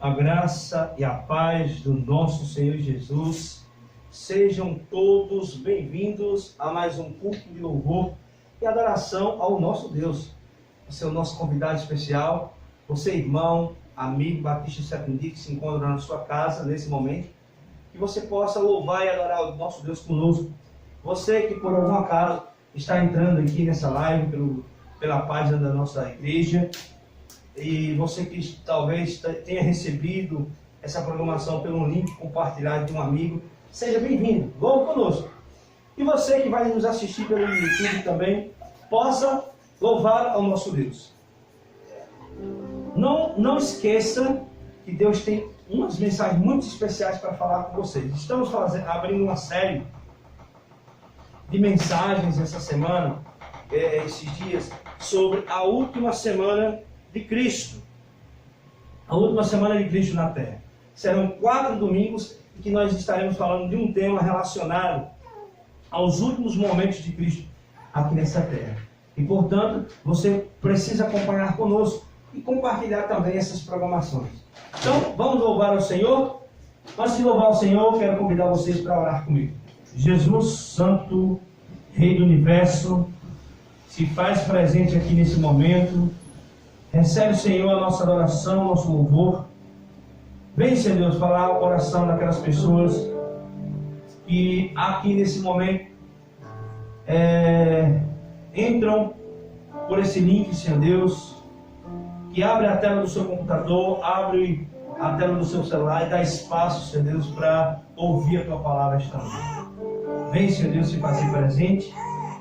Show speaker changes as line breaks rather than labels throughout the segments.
A graça e a paz do nosso Senhor Jesus. Sejam todos bem-vindos a mais um culto de louvor e adoração ao nosso Deus. Você é o nosso convidado especial, você irmão, amigo Batista Sétimo Dia que se encontra na sua casa nesse momento, que você possa louvar e adorar o nosso Deus conosco. Você que por algum acaso está entrando aqui nessa live pela página da nossa igreja, e você que talvez tenha recebido essa programação pelo link compartilhado de um amigo, seja bem-vindo, louve conosco. E você que vai nos assistir pelo YouTube também, possa louvar ao nosso Deus. Não esqueça que Deus tem umas mensagens muito especiais para falar com vocês. Estamos abrindo uma série de mensagens essa semana, esses dias, sobre a última semana de Cristo. A última semana de Cristo na Terra. Serão 4 domingos em que nós estaremos falando de um tema relacionado aos últimos momentos de Cristo aqui nessa terra. E, portanto, você precisa acompanhar conosco e compartilhar também essas programações. Então, vamos louvar ao Senhor? Antes de louvar ao Senhor, quero convidar vocês para orar comigo. Jesus, Santo, Rei do Universo, se faz presente aqui nesse momento. Recebe, Senhor, a nossa adoração, nosso louvor. Vem, Senhor Deus, falar o coração daquelas pessoas que aqui nesse momento entram por esse link, Senhor Deus, que abre a tela do seu computador, abre a tela do seu celular e dá espaço, Senhor Deus, para ouvir a Tua palavra esta noite. Vem, Senhor Deus, se fazer presente.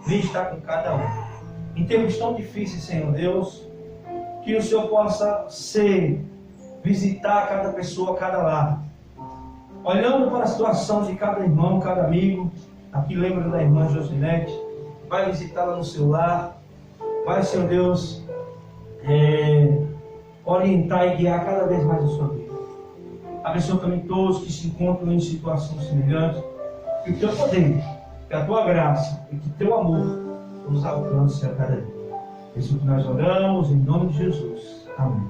Vem estar com cada um. Em tempos tão difíceis, Senhor Deus, que o Senhor possa visitar cada pessoa, cada lar. Olhando para a situação de cada irmão, cada amigo. Aqui lembra da irmã Josinete. Vai visitá-la no seu lar. Vai, Senhor Deus, orientar e guiar cada vez mais a sua vida. Abençoa também todos que se encontram em situações semelhantes. Que o Teu poder, que a Tua graça e que o Teu amor nos alcance a cada dia. É isso que nós oramos em nome de Jesus. Amém.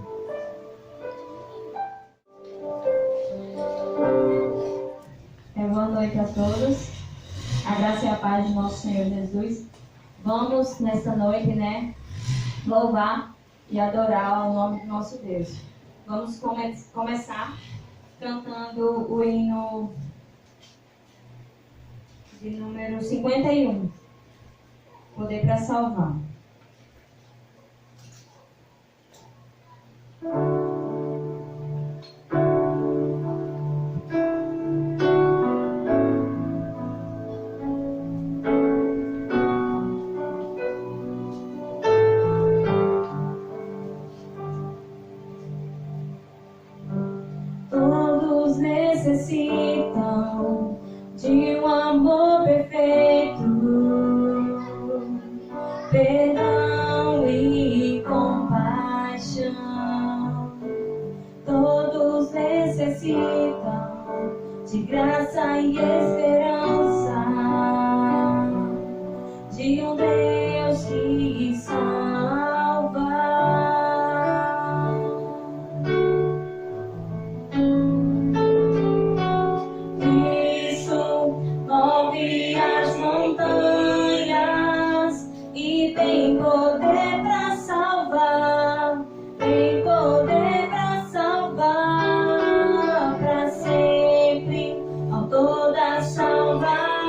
Boa noite a todos. A graça e a paz de nosso Senhor Jesus. Vamos nesta noite, louvar e adorar ao nome do nosso Deus. Vamos começar cantando o hino de número 51. Poder para salvar.
Todos necessitam de um amor perfeito, perdão e compaixão. Todos necessitam de graça e esperança, de um Deus que salva. Cristo move as montanhas e tem poder para salvar, tem poder para salvar para sempre, autor da salvação.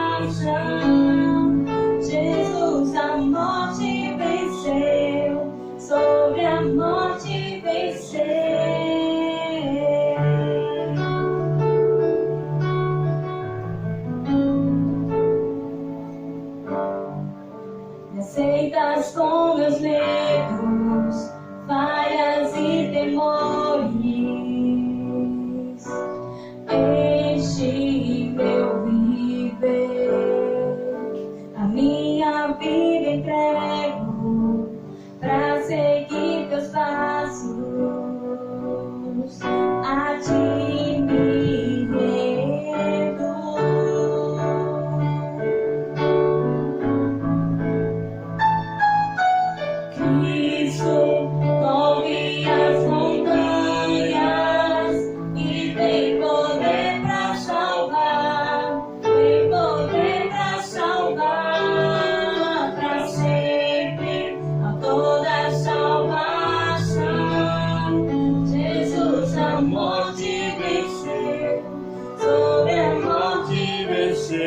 a morte venceu, sobre a morte venceu.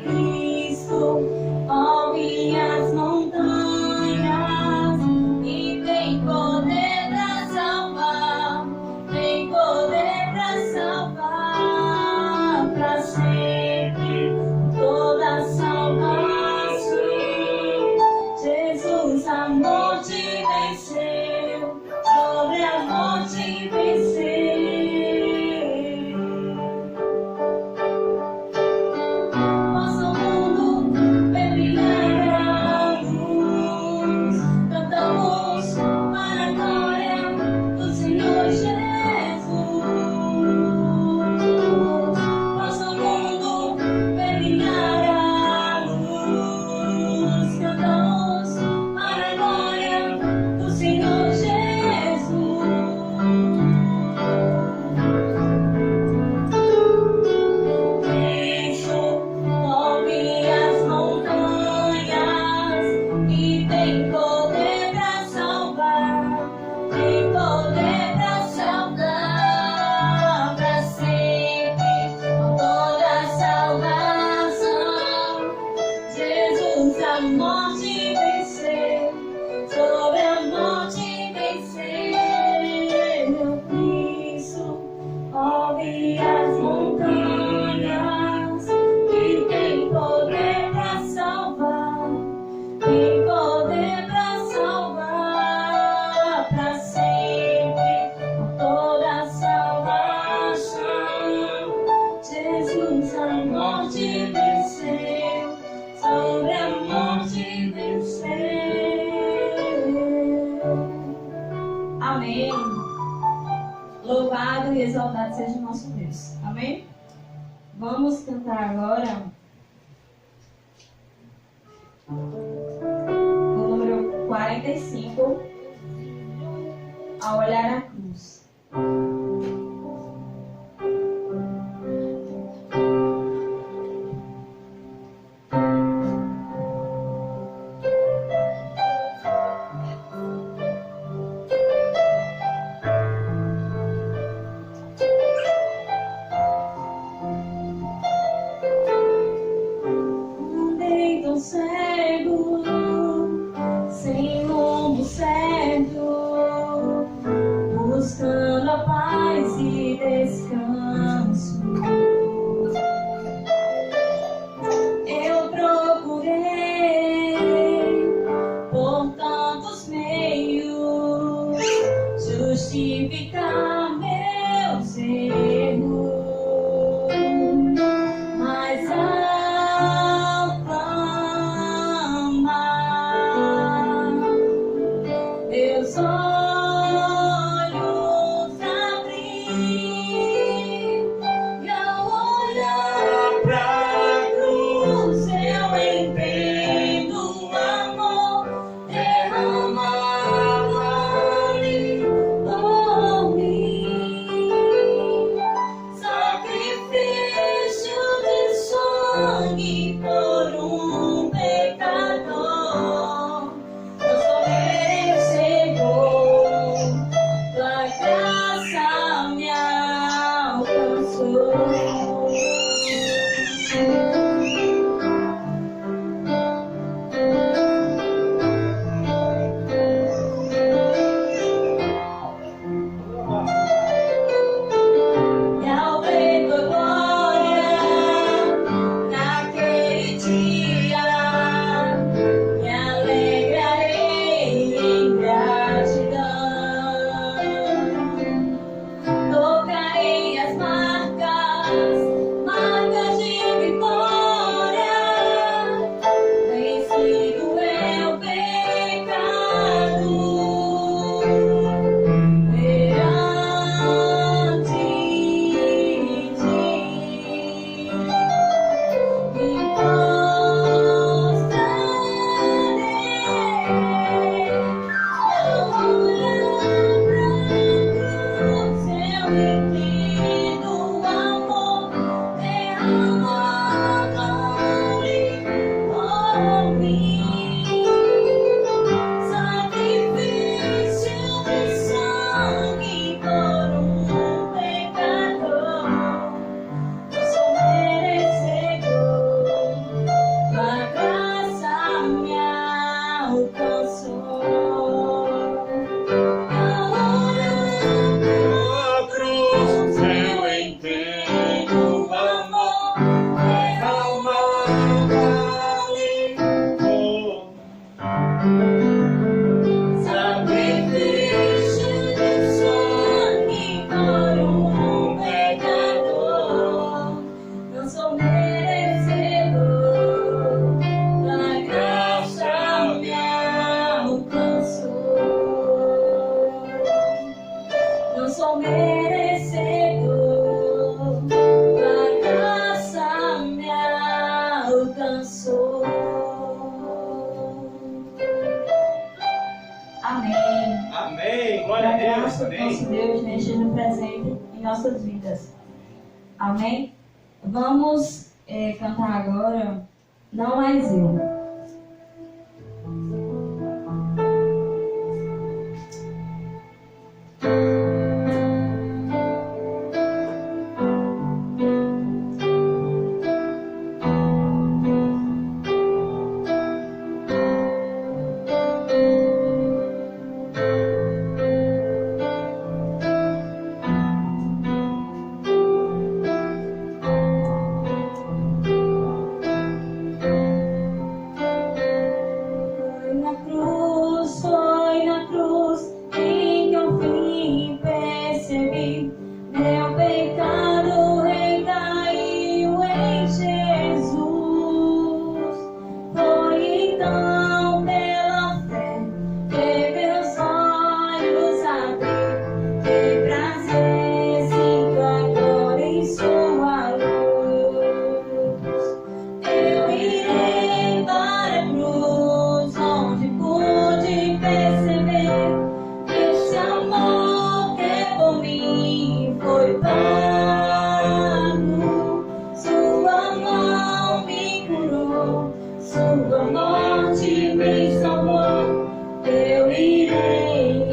Cristo, move as montanhas e tem poder pra salvar, tem poder pra salvar pra sempre toda salvação. Jesus, a morte venceu, sobre a morte venceu. Nosso mundo vê brilhar a luz, cantamos para a glória do Senhor Jesus. Nosso mundo vê brilhar a luz, cantamos para a glória do Senhor Jesus. Cristo move as montanhas e tem poder pra salvar, tem poder pra salvar pra sempre toda salvação. Jesus, a morte venceu, sobre a morte venceu. Cristo move as montanhas e tem poder pra salvar, tem poder pra salvar pra sempre toda salvação. Jesus, a morte venceu, sobre a morte venceu. Amém. Louvado e exaltado seja o nosso Deus. Amém? Vamos cantar agora o número 45, Ao Olhar a Cruz. Andei tão cego, sem rumo certo, buscando a paz e descanso. Eu procurei por tantos meios justificar meus erros, mas ao clamar, meus olhos abri e ao olhar pra cruz eu entendo o amor derramado ali por mim. não sou merecedor, tua graça me alcançou. Amém.
Amém. Glória a
Que a
Deus.
graça do nosso
Amém.
Deus esteja presente em nossas vidas. Amém? Vamos cantar agora Não Mais Eu.
Foi na cruz em que eu fim percebi, meu pecado recaiu em Jesus. Foi então pela fé que meus olhos abri, que prazer sinto agora em sua luz. Eu irei para a cruz, onde pude perceber que esse amor que por mim foi pago. Sua mão me curou, sua morte me salvou. Eu irei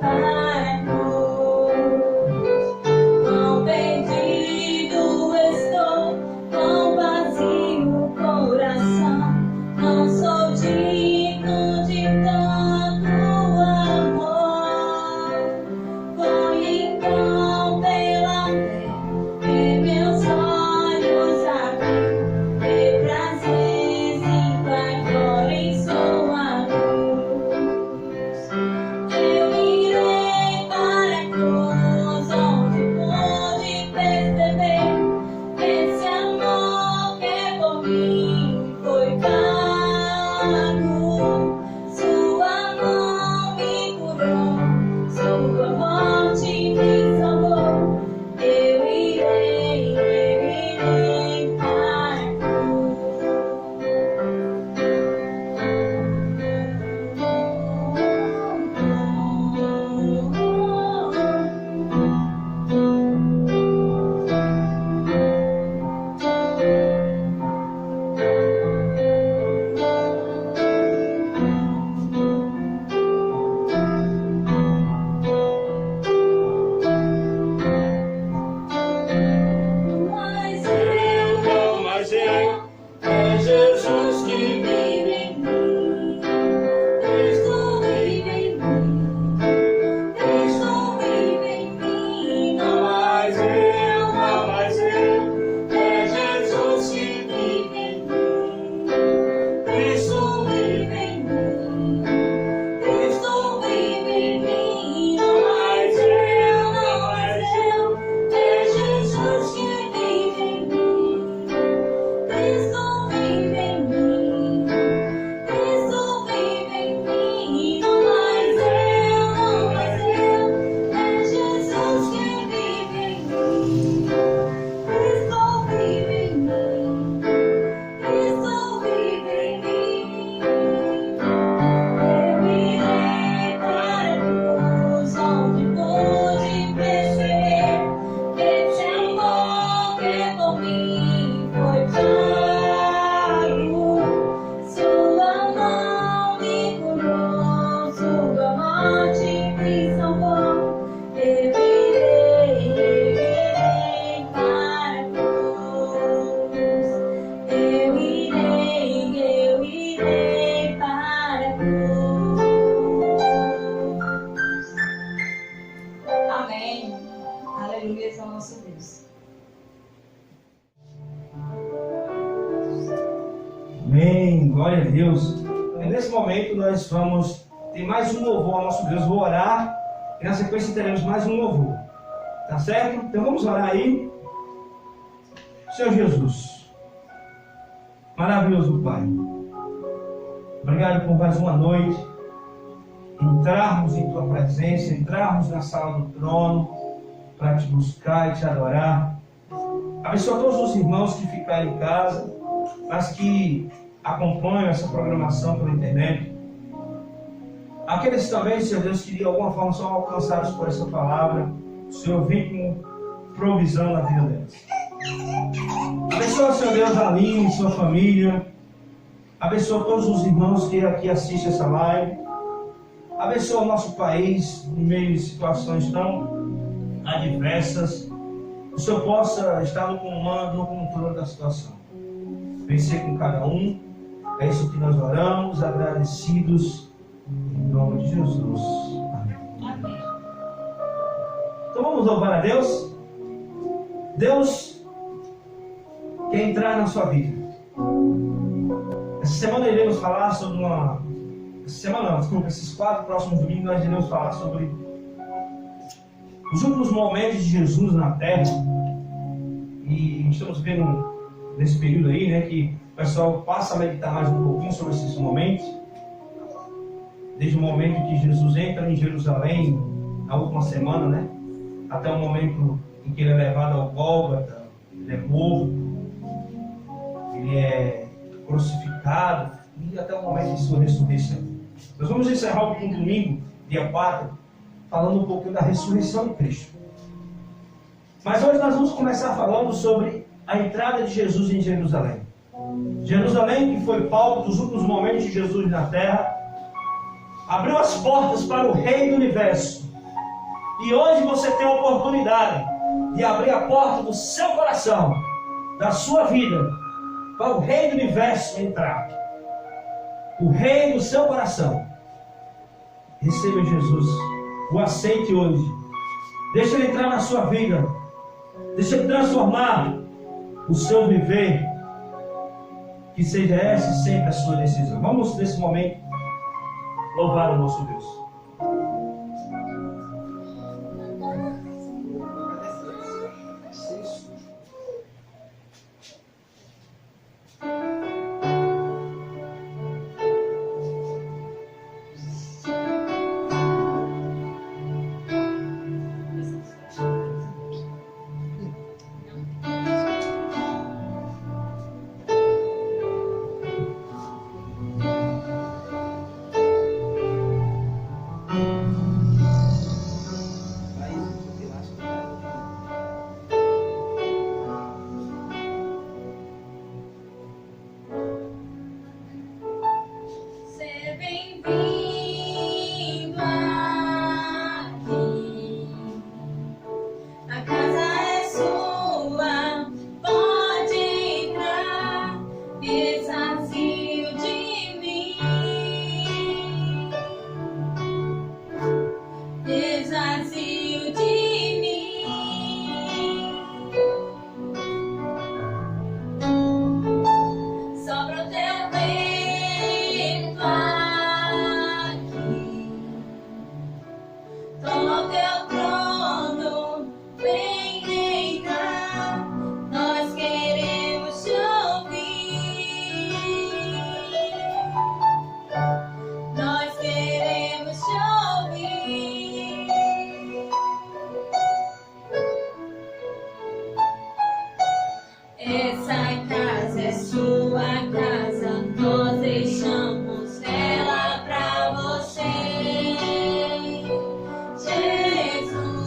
para a cruz. Quão perdido estou, quão vazio o coração. Não sou digno de tanto amor. Foi então pela fé que meus olhos abri, que prazer sinto agora em sua luz. Eu irei para a cruz, onde pude perceber que esse amor que por mim foi pago. Sua mão me curou, sua morte me salvou. Eu irei para a Mas
Não, mas é Jesus que vive em mim.
Cristo vive em mim, Cristo vive em mim.
Não mais eu, é Jesus que vive em mim.
Cristo vive em mim, Cristo vive em mim. Não mais eu, é Jesus que vive em mim. Cristo vive em mim, Cristo vive em mim. Não mais eu, é Jesus que vive em mim. Cristo vive em mim, Cristo vive em mim. Eu irei para a cruz, onde pude perceber que esse amor que por mim foi pago. Sua mão me curou, sua morte me salvou. Eu irei para a cruz. Eu irei para a cruz. Amém. Aleluia ao nosso Deus.
Amém. Glória a Deus. E nesse momento nós vamos ter mais um louvor ao nosso Deus. Vou orar e na sequência teremos mais um louvor. Tá certo? Então vamos orar aí. Senhor Jesus, maravilhoso Pai, obrigado por mais uma noite entrarmos em tua presença, entrarmos na sala do trono para te buscar e te adorar. Abençoa todos os irmãos que ficaram em casa, mas que acompanham essa programação pela internet. Aqueles também, Senhor Deus, que de alguma forma são alcançados por essa palavra, o Senhor vem com provisão na vida delas. Abençoa, Senhor Deus, a Aline e sua família. Abençoa todos os irmãos que aqui assistem essa live. Abençoa o nosso país em meio de situações tão adversas. O Senhor possa estar no comando, no controle da situação. Vencer com cada um. É isso que nós oramos, agradecidos, em nome de Jesus. Amém. Então vamos louvar a Deus. Deus quer entrar na sua vida. Essa semana iremos falar sobre esses 4 próximos domingos nós iremos falar sobre os últimos momentos de Jesus na Terra. E estamos vendo nesse período aí, né, que o pessoal passa a meditar mais um pouquinho sobre esses momentos. Desde o momento que Jesus entra em Jerusalém, na última semana, né, até o momento em que ele é levado ao Gólgota, ele é morto, ele é crucificado, e até o momento de sua ressurreição. Nós vamos encerrar o último domingo, dia 4, falando um pouquinho da ressurreição de Cristo. Mas hoje nós vamos começar falando sobre a entrada de Jesus em Jerusalém. Jerusalém, que foi palco dos últimos momentos de Jesus na terra, abriu as portas para o Rei do Universo. E hoje você tem a oportunidade de abrir a porta do seu coração, da sua vida, para o Rei do Universo entrar. O Rei do seu coração. Receba Jesus. O aceite hoje. Deixa ele entrar na sua vida. Deixa ele transformar o seu viver. Que seja essa sempre a sua decisão. Vamos nesse momento louvar o nosso Deus.
Jesus.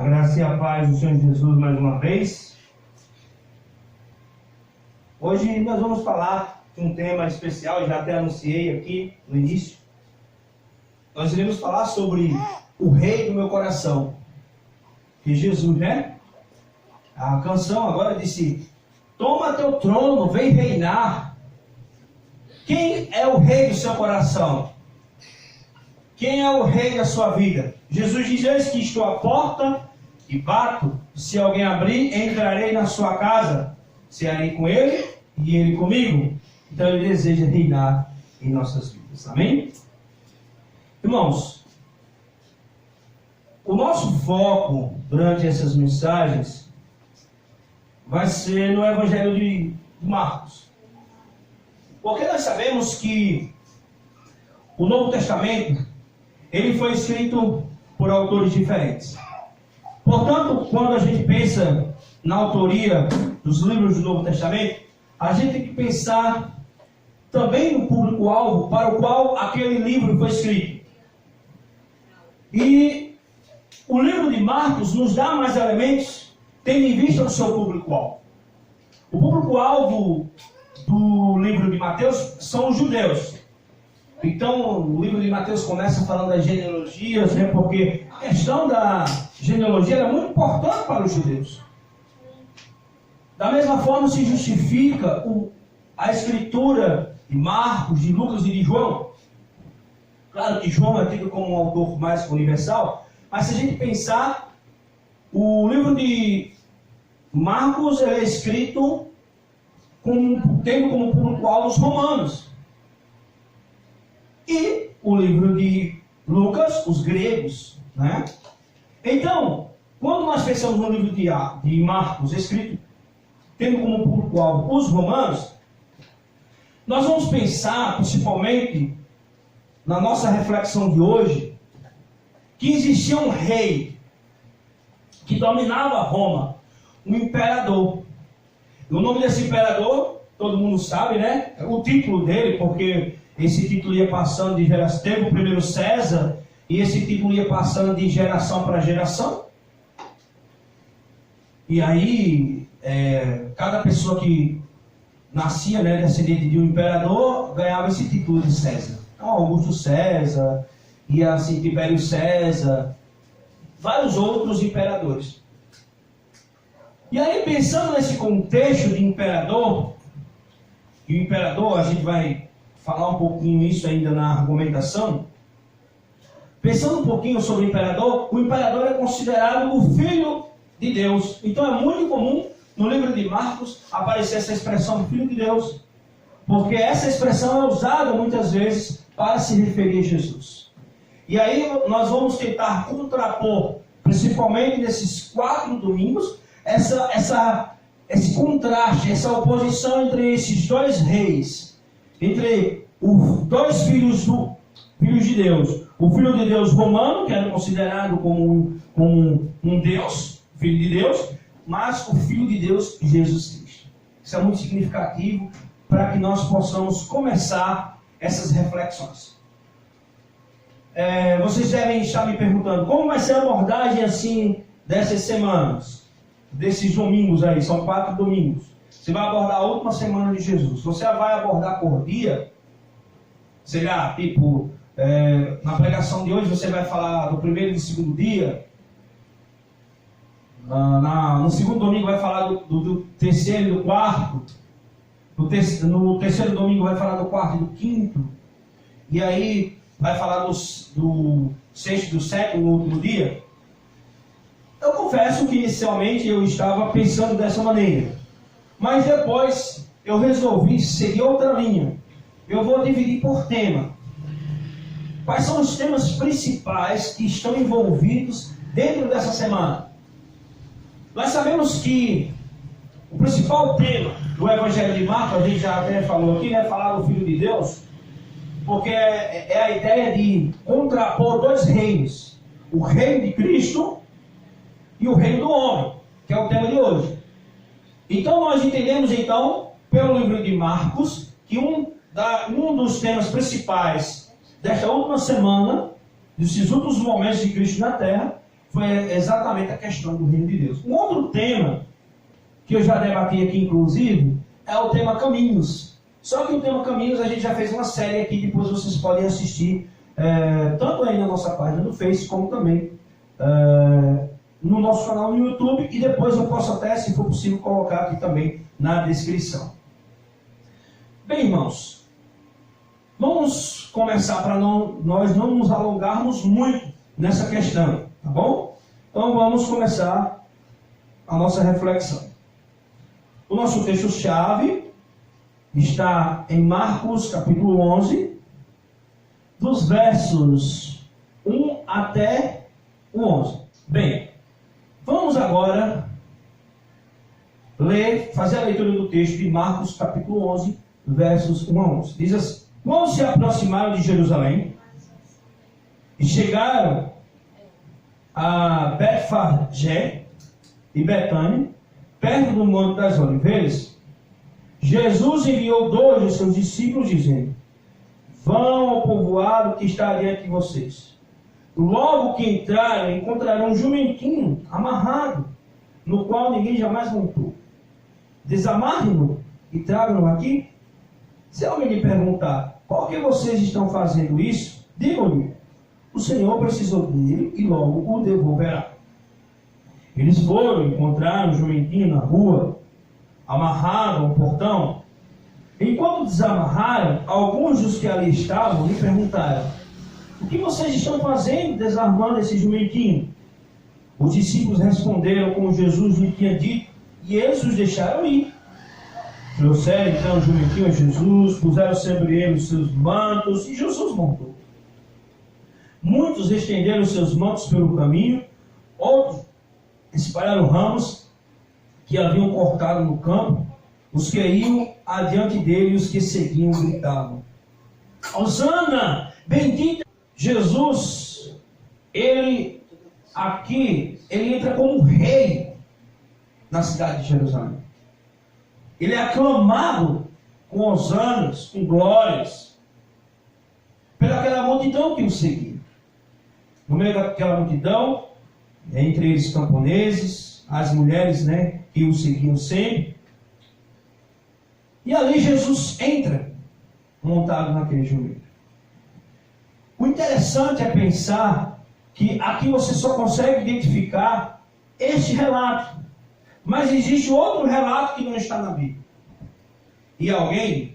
graça e a paz do Senhor Jesus mais uma vez. Hoje nós vamos falar de um tema especial, já até anunciei aqui no início. Nós iremos falar sobre o Rei do meu coração, que Jesus, né? A canção agora disse: toma teu trono, vem reinar. Quem é o Rei do seu coração? Quem é o Rei da sua vida? Jesus diz: eis que estou à porta e bato. Se alguém abrir, entrarei na sua casa, cearei com ele e ele comigo. Então ele deseja reinar em nossas vidas. Amém? Irmãos, o nosso foco durante essas mensagens vai ser no Evangelho de Marcos. Porque nós sabemos que o Novo Testamento, ele foi escrito por autores diferentes. Portanto, quando a gente pensa na autoria dos livros do Novo Testamento, a gente tem que pensar também no público-alvo para o qual aquele livro foi escrito. E o livro de Marcos nos dá mais elementos, tendo em vista o seu público-alvo. O público-alvo do livro de Mateus são os judeus. Então, o livro de Mateus começa falando das genealogias, né? Porque a questão da genealogia é muito importante para os judeus. Da mesma forma se justifica a escritura de Marcos, de Lucas e de João. Claro que João é tido como um autor mais universal, mas se a gente pensar, o livro de Marcos é escrito tendo como público-alvo os romanos. E o livro de Lucas, os gregos, né? Então, quando nós pensamos no livro de Marcos, escrito tendo como público-alvo os romanos, nós vamos pensar, principalmente, na nossa reflexão de hoje, que existia um rei que dominava Roma, um imperador. E o nome desse imperador, todo mundo sabe, né? O título dele, porque esse título ia passando de geração. Teve o primeiro César, e esse título ia passando de geração para geração. E aí, cada pessoa que nascia, né, descendente de um imperador, ganhava esse título de César. Então, Augusto César, e assim, Tibério César, vários outros imperadores. E aí, pensando nesse contexto de imperador, e o imperador, a gente vai falar um pouquinho isso ainda na argumentação. Pensando um pouquinho sobre o imperador é considerado o filho de Deus. Então é muito comum no livro de Marcos aparecer essa expressão filho de Deus, porque essa expressão é usada muitas vezes para se referir a Jesus. E aí nós vamos tentar contrapor, principalmente nesses 4 domingos, esse contraste, essa oposição entre esses dois reis, entre os dois filhos de Deus. O filho de Deus romano, que era considerado como um Deus, filho de Deus, mas o filho de Deus, Jesus Cristo. Isso é muito significativo para que nós possamos começar essas reflexões. Vocês devem estar me perguntando, como vai ser a abordagem assim dessas semanas? Desses domingos aí, são 4 domingos. Você vai abordar a última semana de Jesus. Você vai abordar por dia, sei lá, tipo, na pregação de hoje você vai falar do primeiro e do segundo dia. No segundo domingo vai falar do terceiro e do quarto. No terceiro domingo vai falar do quarto e do quinto. E aí vai falar do sexto e do sétimo no último dia. Eu confesso que inicialmente eu estava pensando dessa maneira. Mas depois eu resolvi seguir outra linha. Eu vou dividir por tema. Quais são os temas principais que estão envolvidos dentro dessa semana? Nós sabemos que o principal tema do Evangelho de Marcos, a gente já até falou aqui, né? Falar do Filho de Deus, porque é a ideia de contrapor 2 reinos. O reino de Cristo e o reino do homem, que é o tema de hoje. Então nós entendemos pelo livro de Marcos, que um dos temas principais desta última semana, desses últimos momentos de Cristo na Terra, foi exatamente a questão do reino de Deus. Um outro tema, que eu já debati aqui inclusive, é o tema caminhos. Só que o tema caminhos a gente já fez uma série aqui, depois vocês podem assistir, tanto aí na nossa página do Face, como também no nosso canal no YouTube, e depois eu posso até, se for possível, colocar aqui também na descrição. Bem, irmãos, vamos começar para nós não nos alongarmos muito nessa questão, tá bom? Então vamos começar a nossa reflexão. O nosso texto-chave está em Marcos capítulo 11, dos versos 1 até o 11. Bem, vamos agora fazer a leitura do texto de Marcos capítulo 11, versos 1 a 11. Diz assim: quando se aproximaram de Jerusalém e chegaram a Betfagé e Betânia, perto do Monte das Oliveiras, Jesus enviou 2 de seus discípulos, dizendo: vão ao povoado que está diante de vocês. Logo que entrarem, encontrarão um jumentinho amarrado, no qual ninguém jamais montou. Desamarrem-no e tragam-no aqui. Se alguém lhe perguntar: por que vocês estão fazendo isso? Digam-lhe: o Senhor precisou dele e logo o devolverá. Eles foram, encontraram o jumentinho na rua, amarrado ao portão. Enquanto desamarraram, alguns dos que ali estavam lhe perguntaram: o que vocês estão fazendo desarmando esse jumentinho? Os discípulos responderam como Jesus lhe tinha dito, e eles os deixaram ir. Trouxeram então o jumentinho a Jesus, puseram sobre ele os seus mantos, e Jesus montou. Muitos estenderam os seus mantos pelo caminho, outros espalharam ramos que haviam cortado no campo. Os que iam adiante dele e os que seguiam gritavam: Hosana, bendito! Jesus, ele entra como rei na cidade de Jerusalém. Ele é aclamado com hosanas, com glórias, pelaquela multidão que o seguia. No meio daquela multidão, entre eles camponeses, as mulheres, que o seguiam sempre. E ali Jesus entra, montado naquele jumento. O interessante é pensar que aqui você só consegue identificar este relato. Mas existe outro relato que não está na Bíblia. E alguém,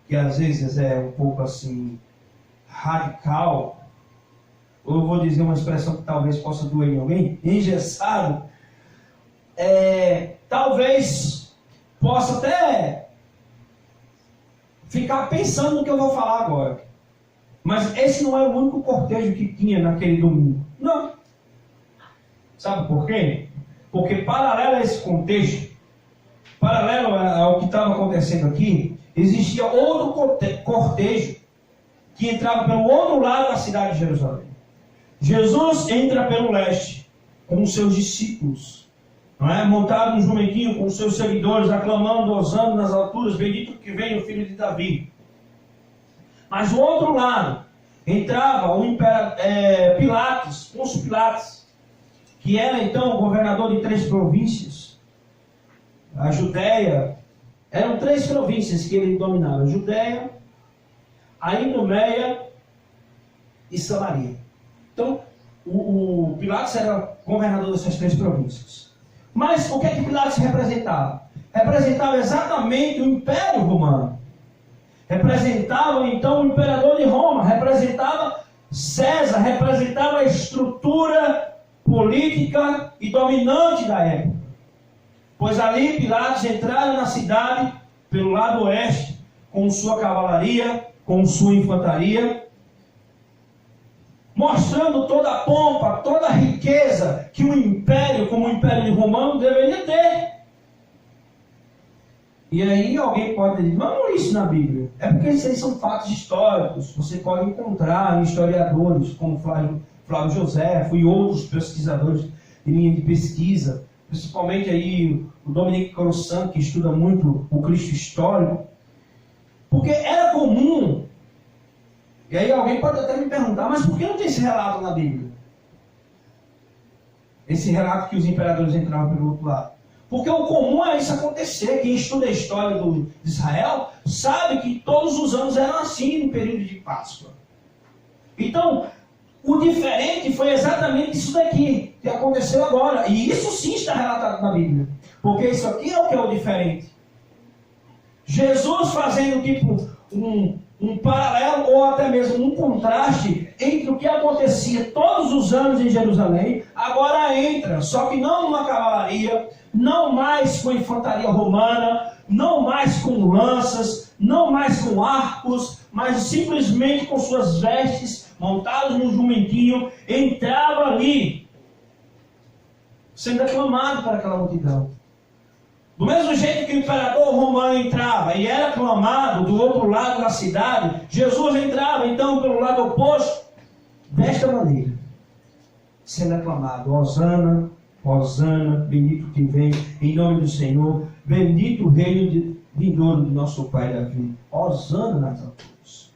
que às vezes é um pouco assim, radical, ou eu vou dizer uma expressão que talvez possa doer em alguém, engessado, talvez possa até ficar pensando no que eu vou falar agora. Mas esse não é o único cortejo que tinha naquele domingo. Não. Sabe por quê? Porque paralelo a esse contexto, paralelo ao que estava acontecendo aqui, existia outro cortejo que entrava pelo outro lado da cidade de Jerusalém. Jesus entra pelo leste com os seus discípulos, montado no jumentinho com os seus seguidores, aclamando, hosando nas alturas, bendito que vem o filho de Davi. Mas do outro lado entrava o Pilatos, Pôncio Pilatos, que era então o governador de 3 províncias. A Judéia, eram 3 províncias que ele dominava: a Judéia, a Idumeia e Samaria. Então, o Pilatos era governador dessas 3 províncias. Mas o que é que Pilatos representava? Representava exatamente o Império Romano. Representava então o imperador de Roma, representava César, representava a estrutura política e dominante da época. Pois ali Pilatos entrara na cidade pelo lado oeste, com sua cavalaria, com sua infantaria, mostrando toda a pompa, toda a riqueza que um império como o Império Romano deveria ter. E aí alguém pode dizer: mas não é isso na Bíblia. É porque isso aí são fatos históricos. Você pode encontrar em historiadores como Flávio Joséfo e outros pesquisadores de linha de pesquisa, principalmente aí o Dominique Crossan, que estuda muito o Cristo histórico. Porque era comum. E aí alguém pode até me perguntar: mas por que não tem esse relato na Bíblia? esse relato que os imperadores entravam pelo outro lado. Porque o comum é isso acontecer. Quem estuda a história de Israel sabe que todos os anos eram assim no período de Páscoa. Então, o diferente foi exatamente isso daqui que aconteceu agora. E isso sim está relatado na Bíblia. Porque isso aqui é o que é o diferente. Jesus fazendo tipo um paralelo ou até mesmo um contraste entre o que acontecia todos os anos em Jerusalém, agora entra, só que não numa cavalaria, não mais com infantaria romana, não mais com lanças, não mais com arcos, mas simplesmente com suas vestes, montados num jumentinho, entrava ali, sendo aclamado para aquela multidão. Do mesmo jeito que o imperador romano entrava e era aclamado do outro lado da cidade, Jesus entrava então pelo lado oposto, desta maneira, sendo aclamado: Hosana, Hosana, bendito que vem em nome do Senhor, bendito o reino vindouro do nosso pai Davi. Hosana nas alturas.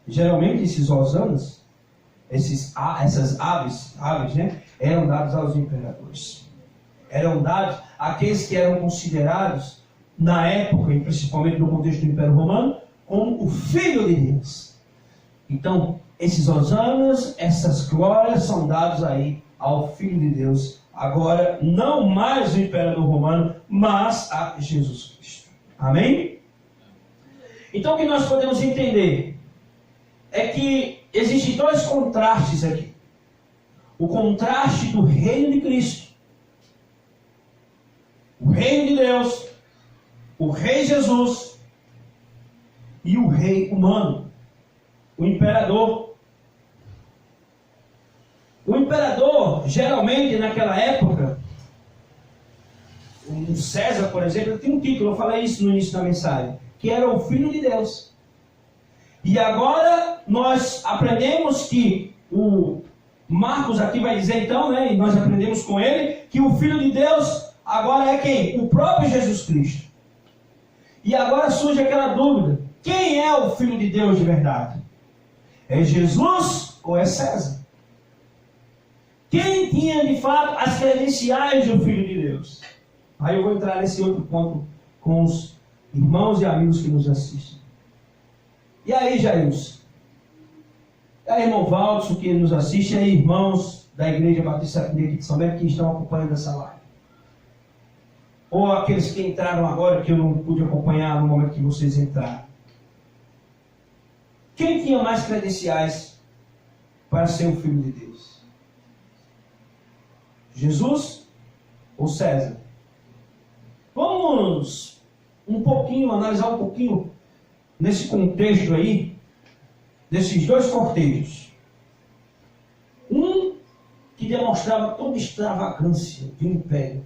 Geralmente esses hosanas, essas aves, né, eram dados aos imperadores. Eram dados àqueles que eram considerados, na época, e principalmente no contexto do Império Romano, como o Filho de Deus. Então, esses hosanas, essas glórias são dados aí ao Filho de Deus. Agora, não mais o Imperador Romano, mas a Jesus Cristo. Amém? Então, o que nós podemos entender é que existem dois contrastes aqui. O contraste do reino de Cristo, o reino de Deus, o rei Jesus e o rei humano, o imperador. O imperador, geralmente naquela época, o César, por exemplo, tem um título, eu falei isso no início da mensagem, que era o Filho de Deus. E agora nós aprendemos que o Marcos aqui vai dizer então, né, e nós aprendemos com ele, que o Filho de Deus agora é quem? O próprio Jesus Cristo. E agora surge aquela dúvida: quem é o Filho de Deus de verdade? É Jesus ou é César? Quem tinha de fato as credenciais do Filho de Deus? Aí eu vou entrar nesse outro ponto com os irmãos e amigos que nos assistem. E aí, Jairus? E aí, irmão Valdo, que nos assiste, e aí, irmãos da Igreja Batista aqui de São Bento que estão acompanhando essa live. Ou aqueles que entraram agora, que eu não pude acompanhar no momento que vocês entraram. Quem tinha mais credenciais para ser o Filho de Deus? Jesus ou César? Vamos analisar um pouquinho nesse contexto aí, desses dois cortejos. Um que demonstrava toda extravagância de um império.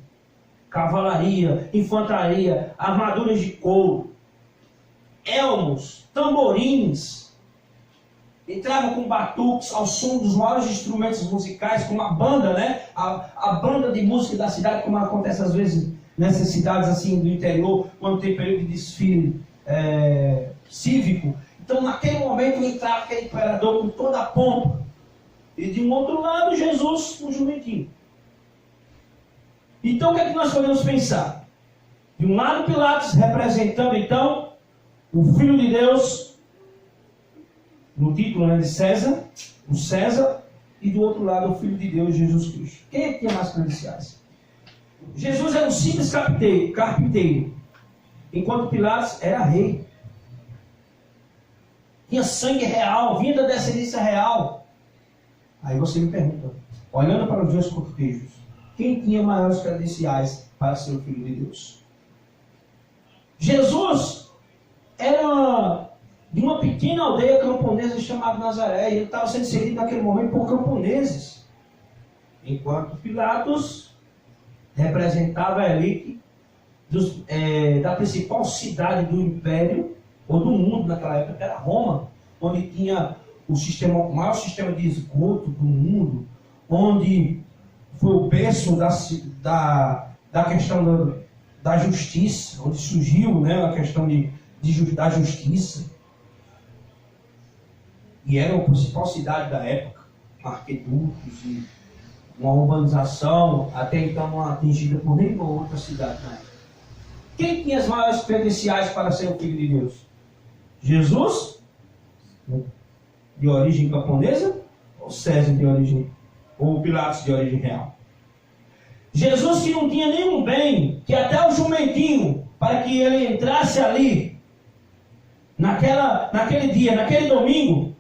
Cavalaria, infantaria, armaduras de couro, elmos, tamborins. Entrava com batuques ao som dos maiores instrumentos musicais, como a banda, né? A banda de música da cidade, como acontece às vezes nessas cidades assim do interior, quando tem período de desfile cívico. Então, naquele momento, entrava aquele imperador com toda a pompa. E de um outro lado, Jesus, um jumentinho. Então, o que é que nós podemos pensar? De um lado, Pilatos representando, então, o Filho de Deus, no título, né, de César, o César, e do outro lado, o Filho de Deus, Jesus Cristo. Quem é que tinha mais credenciais? Jesus era um simples carpinteiro, enquanto Pilatos era rei. Tinha sangue real, vinha da descendência real. Aí você me pergunta, olhando para os dois cortejos, quem tinha maiores credenciais para ser o Filho de Deus? Jesus era de uma pequena aldeia camponesa chamada Nazaré, e ele estava sendo seguido naquele momento por camponeses. Enquanto Pilatos representava a elite da principal cidade do império, ou do mundo naquela época, que era Roma, onde tinha o maior sistema de esgoto do mundo, onde foi o berço da questão da justiça, onde surgiu, né, a questão da justiça. E era a principal cidade da época, com arquedutos e uma urbanização até então não atingida por nenhuma outra cidade na época. Quem tinha as maiores credenciais para ser o Filho de Deus? Jesus, de origem camponesa, ou César de origem, ou Pilatos de origem real? Jesus que não tinha nenhum bem, que até o jumentinho, para que ele entrasse ali, naquele dia, naquele domingo,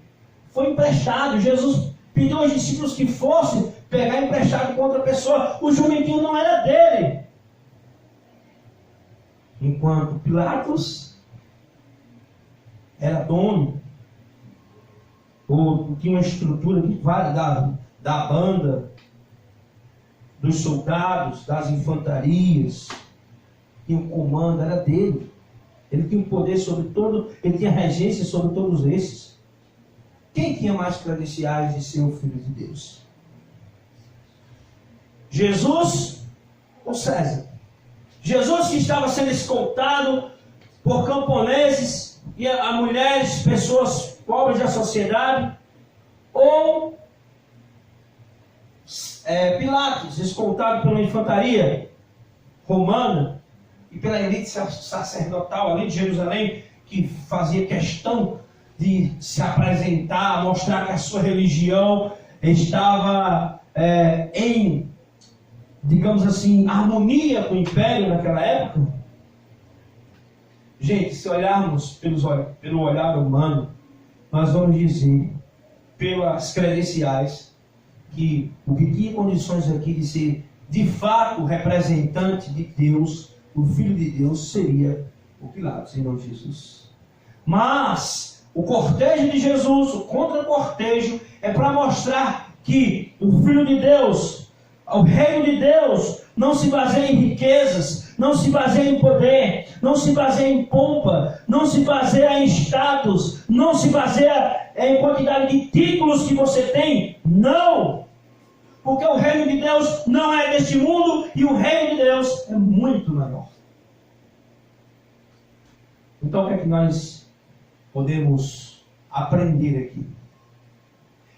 foi emprestado. Jesus pediu aos discípulos que fossem pegar emprestado com outra pessoa. O jumentinho não era dele. Enquanto Pilatos era dono, ou tinha uma estrutura da banda, dos soldados, das infantarias, tinha um comando, era dele. Ele tinha um poder sobre todo, ele tinha regência sobre todos esses. Quem tinha mais credenciais de ser o Filho de Deus? Jesus ou César? Jesus que estava sendo escoltado por camponeses e a mulheres, pessoas pobres da sociedade, ou Pilatos, escoltado pela infantaria romana e pela elite sacerdotal ali de Jerusalém, que fazia questão de se apresentar, mostrar que a sua religião estava em, digamos assim, harmonia com o império naquela época. Gente, se olharmos pelo olhar humano, nós vamos dizer, pelas credenciais, que o que tinha condições aqui de ser de fato representante de Deus, o Filho de Deus, seria o Pilatos, e não Jesus. Mas o cortejo de Jesus, o contra-cortejo, é para mostrar que o Filho de Deus, o reino de Deus, não se baseia em riquezas, não se baseia em poder, não se baseia em pompa, não se baseia em status, não se baseia em quantidade de títulos que você tem. Não! Porque o reino de Deus não é deste mundo e o reino de Deus é muito maior. Então o que é que nós podemos aprender aqui?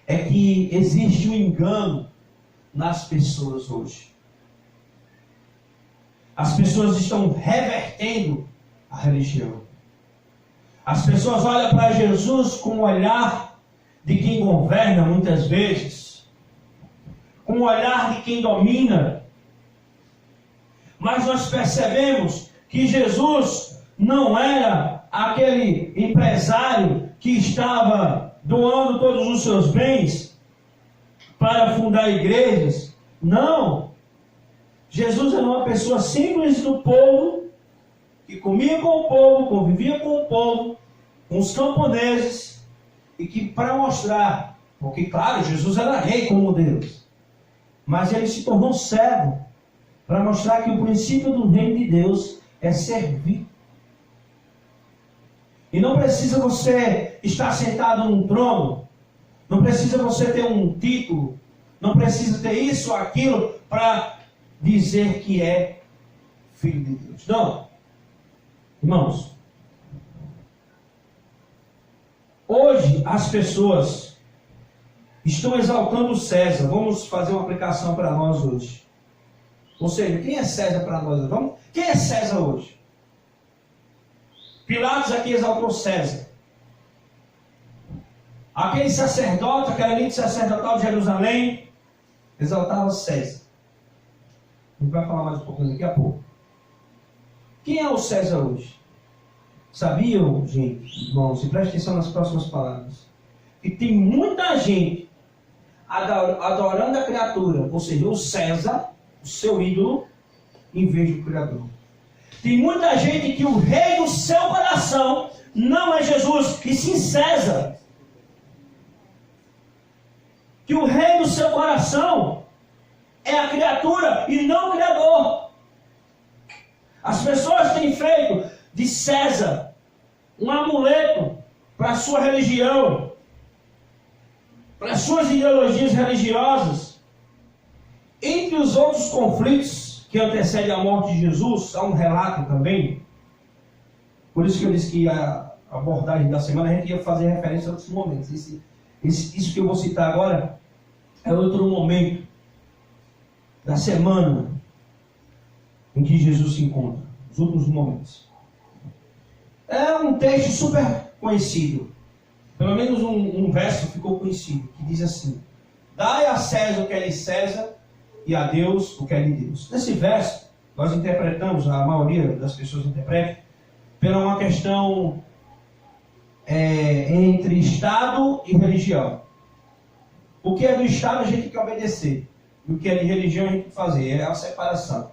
É que existe um engano nas pessoas hoje. As pessoas estão revertendo a religião. As pessoas olham para Jesus com o olhar de quem governa muitas vezes, com o olhar de quem domina. Mas nós percebemos que Jesus não era aquele empresário que estava doando todos os seus bens para fundar igrejas. Não! Jesus era uma pessoa simples do povo, que comia com o povo, convivia com o povo, com os camponeses, e que para mostrar, porque claro, Jesus era rei como Deus, mas ele se tornou servo, para mostrar que o princípio do reino de Deus é servir. E não precisa você estar sentado num trono, não precisa você ter um título, não precisa ter isso ou aquilo para dizer que é filho de Deus. Não. Irmãos, hoje as pessoas estão exaltando César. Vamos fazer uma aplicação para nós hoje. Ou seja, quem é César para nós? Quem é César hoje? Pilatos aqui exaltou César. Aquele sacerdote, aquela elite sacerdotal de Jerusalém, exaltava César. A gente vai falar mais um pouquinho daqui a pouco. Quem é o César hoje? Sabiam, gente, irmãos, e preste atenção nas próximas palavras, que tem muita gente adorando a criatura, ou seja, o César, o seu ídolo, em vez do Criador. Tem muita gente que o rei do seu coração não é Jesus, e sim César. Que o rei do seu coração é a criatura e não o Criador. As pessoas têm feito de César um amuleto para a sua religião, para as suas ideologias religiosas. Entre os outros conflitos que antecedem a morte de Jesus, há um relato também. Por isso que eu disse que a abordagem da semana a gente ia fazer referência a outros momentos. Isso que eu vou citar agora é outro momento. da semana em que Jesus se encontra, os últimos momentos. É um texto super conhecido. Pelo menos um verso ficou conhecido, que diz assim: dai a César o que é de César e a Deus o que é de Deus. Nesse verso, nós interpretamos, a maioria das pessoas interpreta, pela uma questão entre Estado e religião. O que é do Estado a gente tem que obedecer. E o que é de religião a gente tem que fazer. É a separação.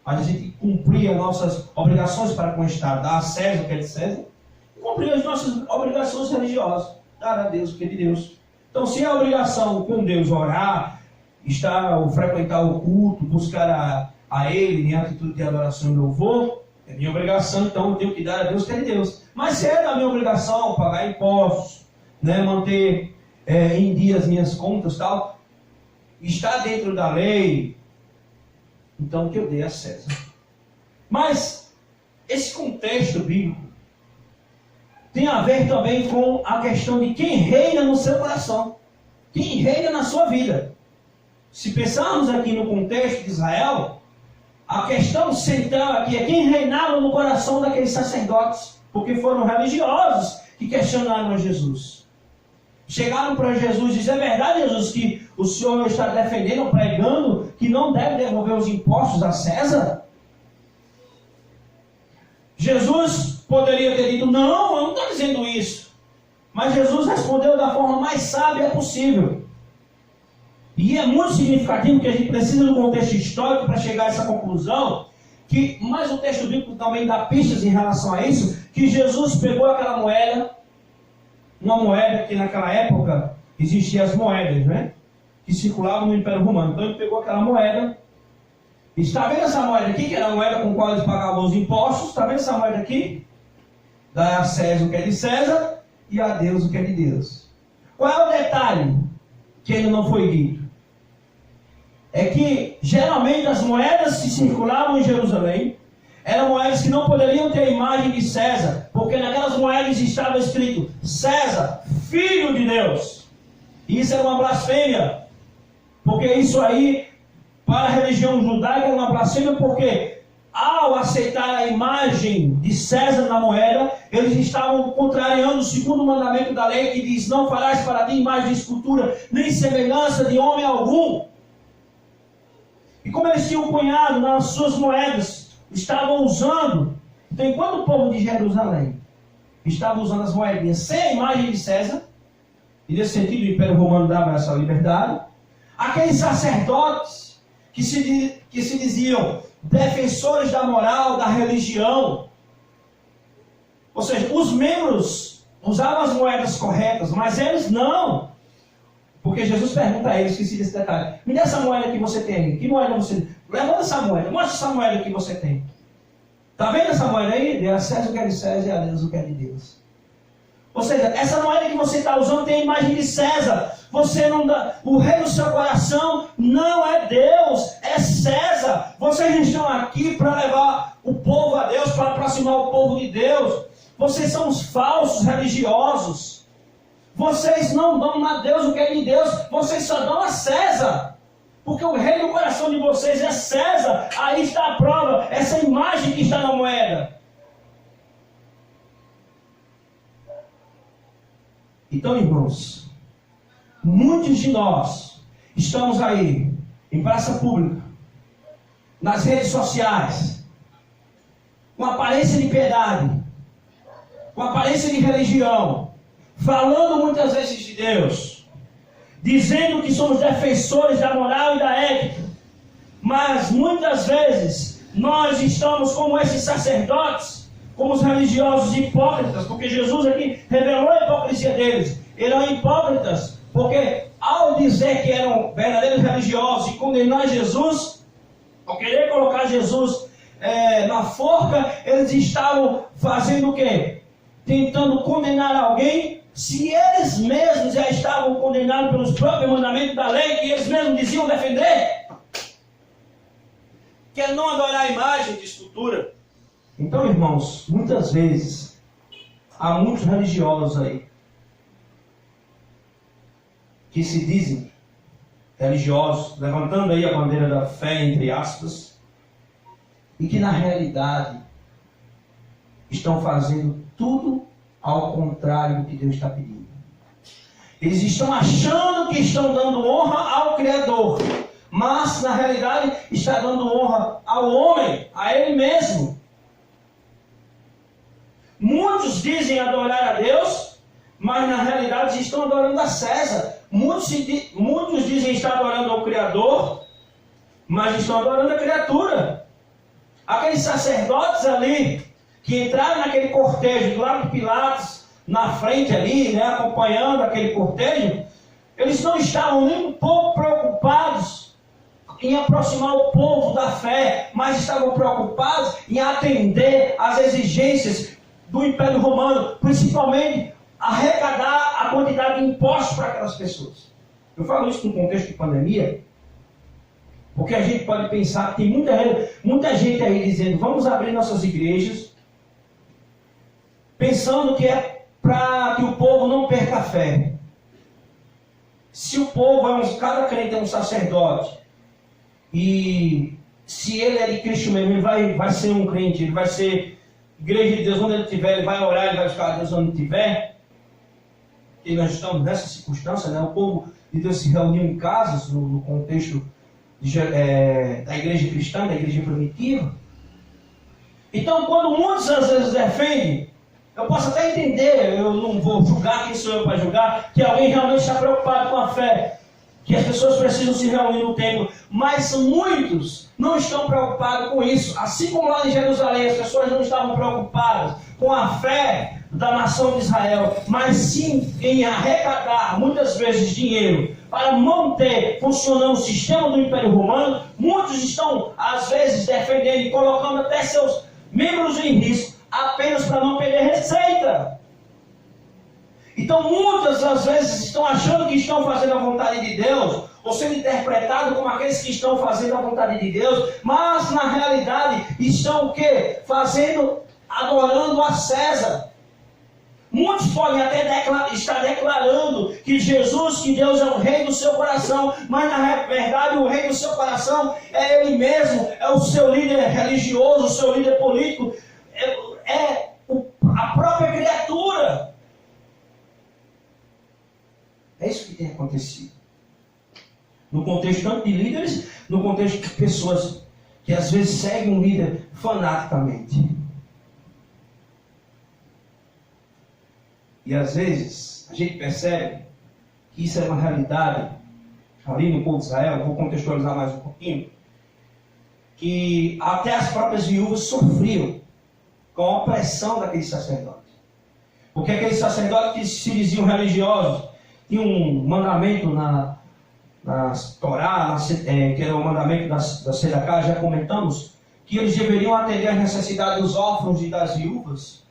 A gente tem que cumprir as nossas obrigações para com o Estado. Dar a César o que é de César. E cumprir as nossas obrigações religiosas. Dar a Deus o que é de Deus. Então, se é a obrigação com Deus orar, frequentar o culto, buscar a Ele em atitude de adoração e louvor, é minha obrigação, então eu tenho que dar a Deus o que é de Deus. Mas se é da minha obrigação pagar impostos, né, manter em dia as minhas contas, tal, está dentro da lei, então que eu dê a César. Mas esse contexto bíblico tem a ver também com a questão de quem reina no seu coração, quem reina na sua vida. Se pensarmos aqui no contexto de Israel, a questão central aqui é quem reinava no coração daqueles sacerdotes, porque foram religiosos que questionaram a Jesus. Chegaram para Jesus e disseram: é verdade, Jesus, que o Senhor está defendendo, pregando, que não deve devolver os impostos a César? Jesus poderia ter dito: não, eu não estou dizendo isso. Mas Jesus respondeu da forma mais sábia possível. E é muito significativo que a gente precisa do contexto histórico para chegar a essa conclusão, mas o texto bíblico também dá pistas em relação a isso, que Jesus pegou aquela moeda, uma moeda que naquela época existiam as moedas, né? Que circulavam no Império Romano. Então ele pegou aquela moeda. Está vendo essa moeda aqui, que era a moeda com a qual eles pagavam os impostos? Está vendo essa moeda aqui? Dá a César o que é de César e a Deus o que é de Deus. Qual é o detalhe que ainda não foi dito? É que geralmente as moedas que circulavam em Jerusalém eram moedas que não poderiam ter a imagem de César, porque naquelas moedas estava escrito César, filho de Deus. E isso era uma blasfêmia, porque isso aí, para a religião judaica, era uma blasfêmia, porque ao aceitar a imagem de César na moeda, eles estavam contrariando o segundo mandamento da lei, que diz: não farás para ti imagem de escultura, nem semelhança de homem algum. E como eles tinham cunhado nas suas moedas, estavam usando. Então, enquanto o povo de Jerusalém estava usando as moedinhas sem a imagem de César, e nesse sentido o Império Romano dava essa liberdade, aqueles sacerdotes que se diziam defensores da moral, da religião, ou seja, os membros usavam as moedas corretas, mas eles não. Porque Jesus pergunta a eles, esqueci desse detalhe: me dê essa moeda que você tem aí. Que moeda você tem? Levanta essa moeda, mostra essa moeda que você tem. Está vendo essa moeda aí? Dê a César o que é de César e a Deus o que é de Deus. Ou seja, essa moeda que você está usando tem a imagem de César. Você não dá, o rei do seu coração não é Deus, é César. Vocês estão aqui para levar o povo a Deus, para aproximar o povo de Deus. Vocês são os falsos religiosos. Vocês não dão a Deus o que é de Deus, vocês só dão a César. Porque o rei do coração de vocês é César. Aí está a prova, essa imagem que está na moeda. Então, irmãos, muitos de nós estamos aí, em praça pública, nas redes sociais, com aparência de piedade, com aparência de religião, falando muitas vezes de Deus, dizendo que somos defensores da moral e da ética, mas muitas vezes nós estamos como esses sacerdotes, como os religiosos hipócritas, porque Jesus aqui revelou a hipocrisia deles. Eram hipócritas, porque ao dizer que eram verdadeiros religiosos e condenar Jesus, ao querer colocar Jesus na forca, eles estavam fazendo o quê? Tentando condenar alguém, se eles mesmos já estavam condenados pelos próprios mandamentos da lei, que eles mesmos diziam defender. Que é não adorar a imagem de escultura. Então, irmãos, muitas vezes, há muitos religiosos aí, que se dizem religiosos, levantando aí a bandeira da fé, entre aspas, e que na realidade estão fazendo tudo ao contrário do que Deus está pedindo. Eles estão achando que estão dando honra ao Criador, mas na realidade está dando honra ao homem, a ele mesmo. Muitos dizem adorar a Deus, mas na realidade estão adorando a César. Muitos dizem estar adorando ao Criador, mas estão adorando a criatura. Aqueles sacerdotes ali, que entraram naquele cortejo do lado de Pilatos, na frente ali, né, acompanhando aquele cortejo, eles não estavam nem um pouco preocupados em aproximar o povo da fé, mas estavam preocupados em atender às exigências do Império Romano, principalmente arrecadar a quantidade de impostos para aquelas pessoas. Eu falo isso no contexto de pandemia, porque a gente pode pensar que tem muita gente aí dizendo, vamos abrir nossas igrejas, pensando que é para que o povo não perca a fé. Se o povo cada crente é um sacerdote, e se ele é de Cristo mesmo, ele vai ser um crente, ele vai ser igreja de Deus onde ele estiver, ele vai orar, ele vai buscar a Deus onde estiver. E nós estamos nessa circunstância, né? O povo de Deus se reuniu em casas, no contexto da igreja cristã, da igreja primitiva. Então, quando muitos às vezes defendem, eu posso até entender, eu não vou julgar, quem sou eu para julgar, que alguém realmente está preocupado com a fé, que as pessoas precisam se reunir no templo, mas muitos não estão preocupados com isso. Assim como lá em Jerusalém, as pessoas não estavam preocupadas com a fé da nação de Israel, mas sim em arrecadar, muitas vezes, dinheiro para manter funcionando o sistema do Império Romano. Muitos estão, às vezes, defendendo e colocando até seus membros em risco, apenas para não perder receita. Então, muitas das vezes estão achando que estão fazendo a vontade de Deus, ou sendo interpretados como aqueles que estão fazendo a vontade de Deus, mas na realidade estão o quê? Adorando a César. Muitos podem até estar declarando que Jesus, que Deus é o rei do seu coração, mas na verdade o rei do seu coração é ele mesmo, é o seu líder religioso, o seu líder político, a própria criatura. É isso que tem acontecido. No contexto tanto de líderes, no contexto de pessoas que às vezes seguem um líder fanaticamente. E às vezes a gente percebe que isso é uma realidade ali no povo de Israel. Vou contextualizar mais um pouquinho. Que até as próprias viúvas sofriam com a opressão daqueles sacerdotes. Porque aqueles sacerdotes que se diziam religiosos tinham um mandamento na Torá, que era o mandamento da Sedacá, já comentamos, que eles deveriam atender às necessidades dos órfãos e das viúvas.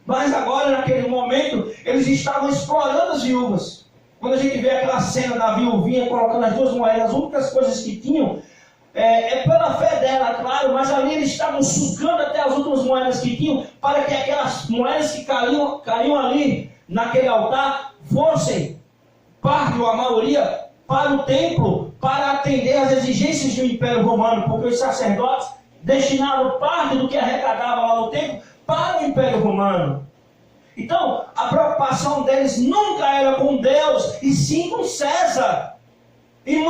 Mas agora, naquele momento, eles estavam explorando as viúvas. Quando a gente vê aquela cena da viuvinha colocando as duas moedas, as únicas coisas que tinham, pela fé dela, claro, mas ali eles estavam sugando até as últimas moedas que tinham, para que aquelas moedas que caíam ali, naquele altar, fossem parte ou a maioria para o templo, para atender às exigências do Império Romano, porque os sacerdotes destinavam parte do que arrecadavam lá no templo para o Império Romano. Então, a preocupação deles nunca era com Deus, e sim com César, em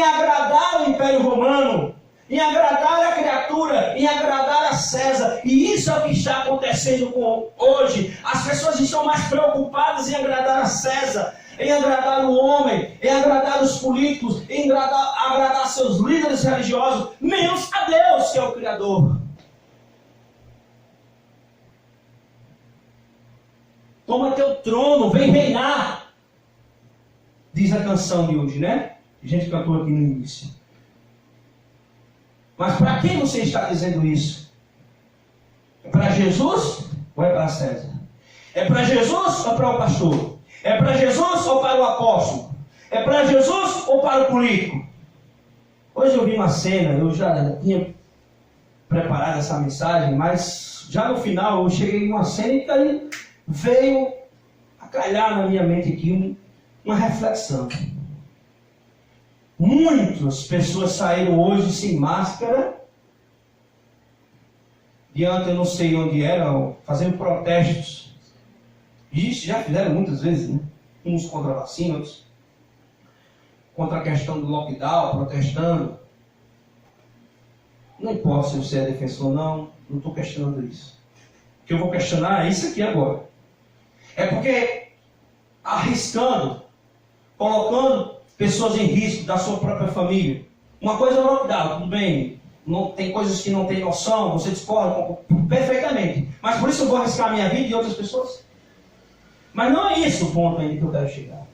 agradar o Império Romano, em agradar a criatura, em agradar a César. E isso é o que está acontecendo hoje. As pessoas estão mais preocupadas em agradar a César, em agradar o homem, em agradar os políticos, em agradar seus líderes religiosos, menos a Deus, que é o Criador. Toma teu trono, vem reinar, diz a canção de hoje, né? A gente cantou aqui no início. Mas para quem você está dizendo isso? É para Jesus ou é para César? É para Jesus ou para o pastor? É para Jesus ou para o apóstolo? É para Jesus ou para o político? Hoje eu vi uma cena, eu já tinha preparado essa mensagem, mas já no final eu cheguei em uma cena e aí veio a calhar na minha mente aqui uma reflexão. Muitas pessoas saíram hoje sem máscara, diante eu não sei onde era, fazendo protestos. Isso já fizeram muitas vezes, né? Uns contra a vacina, outros contra a questão do lockdown, protestando. Não importa se você é defensor ou não estou questionando isso. O que eu vou questionar é isso aqui agora. É porque arriscando, colocando pessoas em risco da sua própria família. Uma coisa é lockdown, tudo bem. Não, tem coisas que não tem noção, você discorda perfeitamente. Mas por isso eu vou arriscar a minha vida e outras pessoas. Mas não é esse o ponto ainda que eu quero chegar.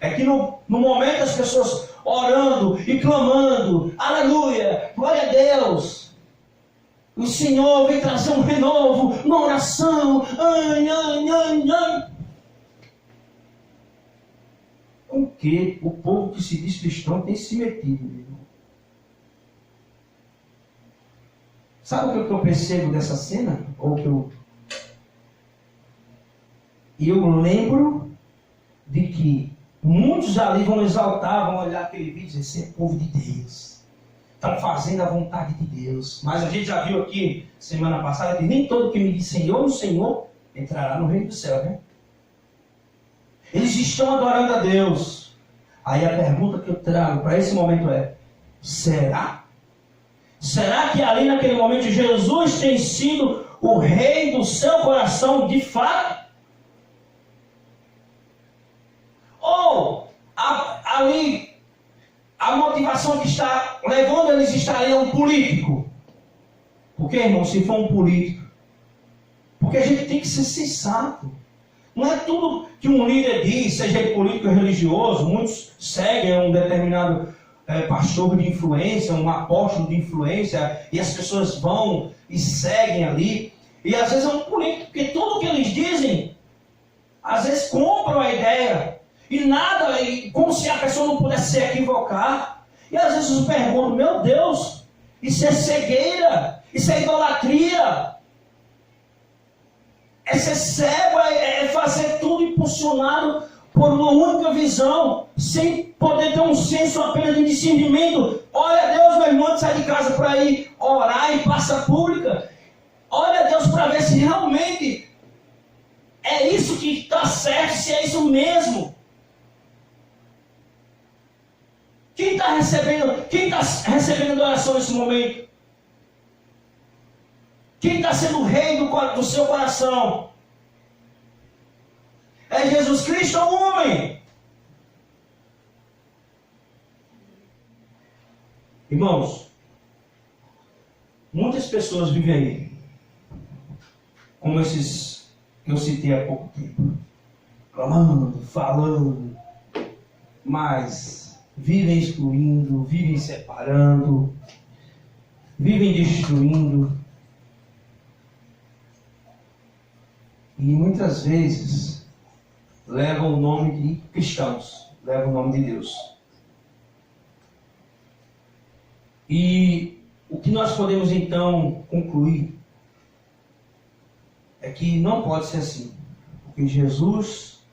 É que no momento as pessoas orando e clamando, aleluia, glória a Deus, o Senhor vem trazer um renovo, uma oração, ai, ai, ai, ai. Com que o povo que se diz cristão tem se metido, meu irmão? Sabe o que eu percebo dessa cena? Eu lembro de que muitos ali vão exaltar, vão olhar aquele vídeo e dizer, esse é povo de Deus. Estão fazendo a vontade de Deus. Mas a gente já viu aqui, semana passada, que nem todo que me diz Senhor, o Senhor, entrará no reino do céu, né? Eles estão adorando a Deus. Aí a pergunta que eu trago para esse momento é, será? Será que ali naquele momento Jesus tem sido o rei do seu coração de fato? Ou ali a motivação que está levando eles a estarem é um político? Porque, irmão, se for um político, porque a gente tem que ser sensato. Não é tudo que um líder diz, seja ele político ou religioso, muitos seguem um determinado pastor de influência, um apóstolo de influência, e as pessoas vão e seguem ali, e às vezes é um político, porque tudo que eles dizem, às vezes compram a ideia, e nada, como se a pessoa não pudesse se equivocar, e às vezes eu pergunto, meu Deus, isso é cegueira, isso é idolatria, é ser cego, é fazer tudo impulsionado por uma única visão, sem poder ter um senso apenas de discernimento. Olha a Deus, meu irmão, sai de casa para ir orar em praça pública. Olha a Deus para ver se realmente é isso que está certo, se é isso mesmo. Quem está recebendo adoração nesse momento? Quem está sendo o rei do seu coração? É Jesus Cristo ou o homem? Irmãos, muitas pessoas vivem aí, como esses que eu citei há pouco tempo, clamando, falando, mas vivem excluindo, vivem separando, vivem destruindo. E muitas vezes levam o nome de cristãos, levam o nome de Deus. E o que nós podemos então concluir é que não pode ser assim. Porque Jesus,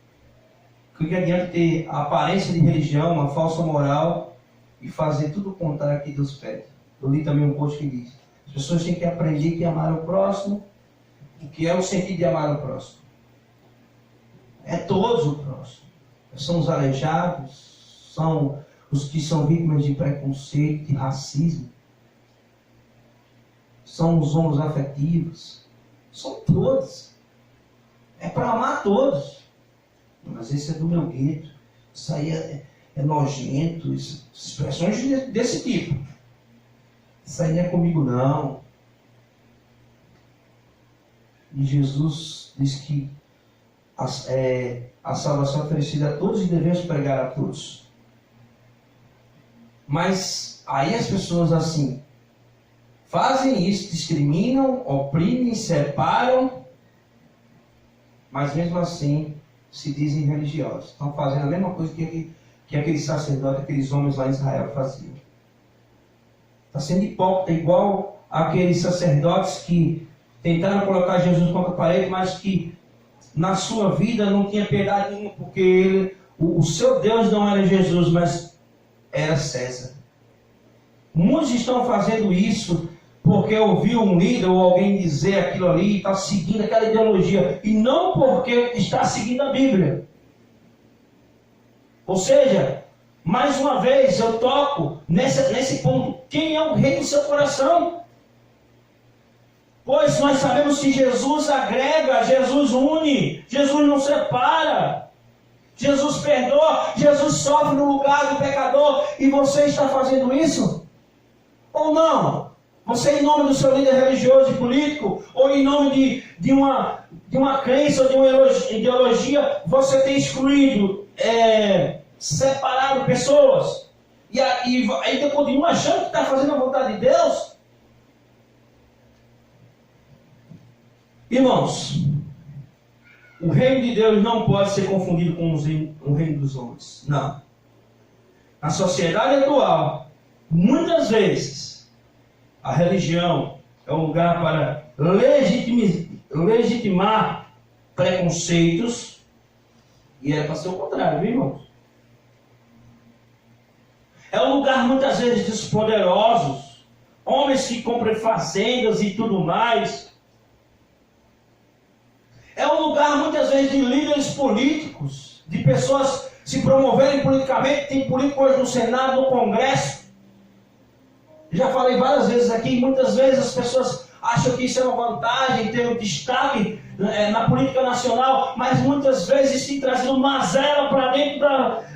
que adianta ter a aparência de religião, uma falsa moral e fazer tudo o contrário que Deus pede. Eu li também um post que diz, as pessoas têm que aprender que amar o próximo. O que é o sentido de amar o próximo? É todos o próximo. São os aleijados, são os que são vítimas de preconceito, de racismo, são os homoafetivos, são todos. É para amar todos. Mas esse é do meu gueto, isso aí é nojento, expressões desse tipo. Isso aí não é comigo não. E Jesus diz que a salvação é oferecida a todos e devemos pregar a todos. Mas aí as pessoas assim fazem isso, discriminam, oprimem, separam, mas mesmo assim se dizem religiosos. Estão fazendo a mesma coisa que aqueles sacerdotes, aqueles homens lá em Israel faziam. Está sendo hipócrita, igual aqueles sacerdotes que tentaram colocar Jesus contra a parede, mas que na sua vida não tinha piedade nenhuma, porque o seu Deus não era Jesus, mas era César. Muitos estão fazendo isso porque ouviu um líder ou alguém dizer aquilo ali e está seguindo aquela ideologia, e não porque está seguindo a Bíblia. Ou seja, mais uma vez eu toco nesse ponto: quem é o rei do seu coração? Pois nós sabemos que Jesus agrega, Jesus une, Jesus não separa, Jesus perdoa, Jesus sofre no lugar do pecador, e você está fazendo isso? Ou não? Você, em nome do seu líder religioso e político, ou em nome de uma crença ou de uma ideologia, você tem excluído, separado pessoas, e ainda continua achando que está fazendo a vontade de Deus? Irmãos, o reino de Deus não pode ser confundido com o reino dos homens. Não. Na sociedade atual, muitas vezes, a religião é um lugar para legitimar preconceitos, e é para ser o contrário, viu, irmãos? É um lugar, muitas vezes, dos poderosos, homens que compram fazendas e tudo mais. É um lugar, muitas vezes, de líderes políticos, de pessoas se promoverem politicamente. Tem político hoje no Senado, no Congresso. Já falei várias vezes aqui, muitas vezes as pessoas acham que isso é uma vantagem, ter um destaque na política nacional, mas muitas vezes tem trazido mazela para dentro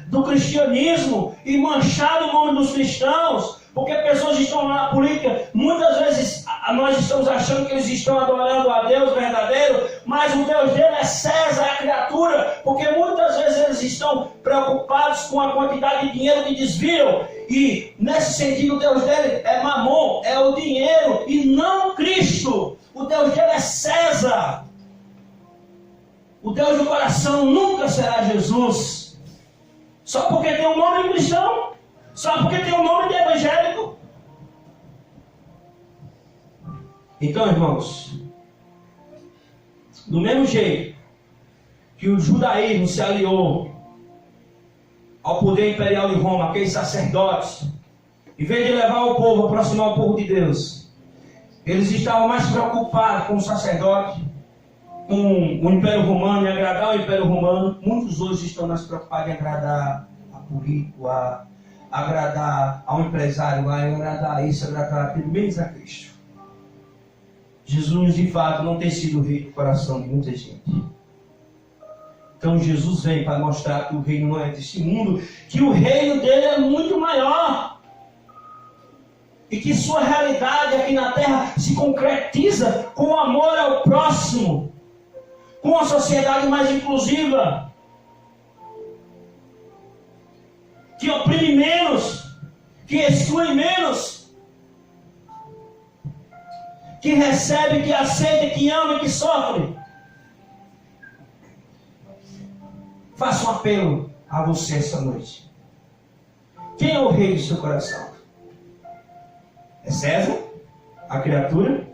do cristianismo e manchado o nome dos cristãos, porque pessoas estão lá na política, muitas vezes nós estamos achando que eles estão adorando a Deus verdadeiro, mas o Deus dele é César, é a criatura, porque muitas vezes eles estão preocupados com a quantidade de dinheiro que desviam, e nesse sentido o Deus dele é Mamon, é o dinheiro, e não Cristo. O Deus dele é César. O Deus do coração nunca será Jesus. Só porque tem um nome cristão, só porque tem um nome de evangélico. Então, irmãos, do mesmo jeito que o judaísmo se aliou ao poder imperial de Roma, aqueles sacerdotes, em vez de levar o povo, aproximar o povo de Deus, eles estavam mais preocupados com o sacerdote, com o Império Romano, em agradar o Império Romano. Muitos hoje estão mais preocupados em agradar a político, a agradar ao empresário, a agradar a isso, agradar aquilo, menos a Cristo. Jesus, de fato, não tem sido o rei do coração de muita gente. Então Jesus vem para mostrar que o reino não é desse mundo, que o reino dele é muito maior. E que sua realidade aqui na terra se concretiza com o amor ao próximo, com uma sociedade mais inclusiva, que oprime menos, que exclui menos, que recebe, que aceita, que ama e que sofre. Faço um apelo a você essa noite. Quem é o rei do seu coração? É César? A criatura?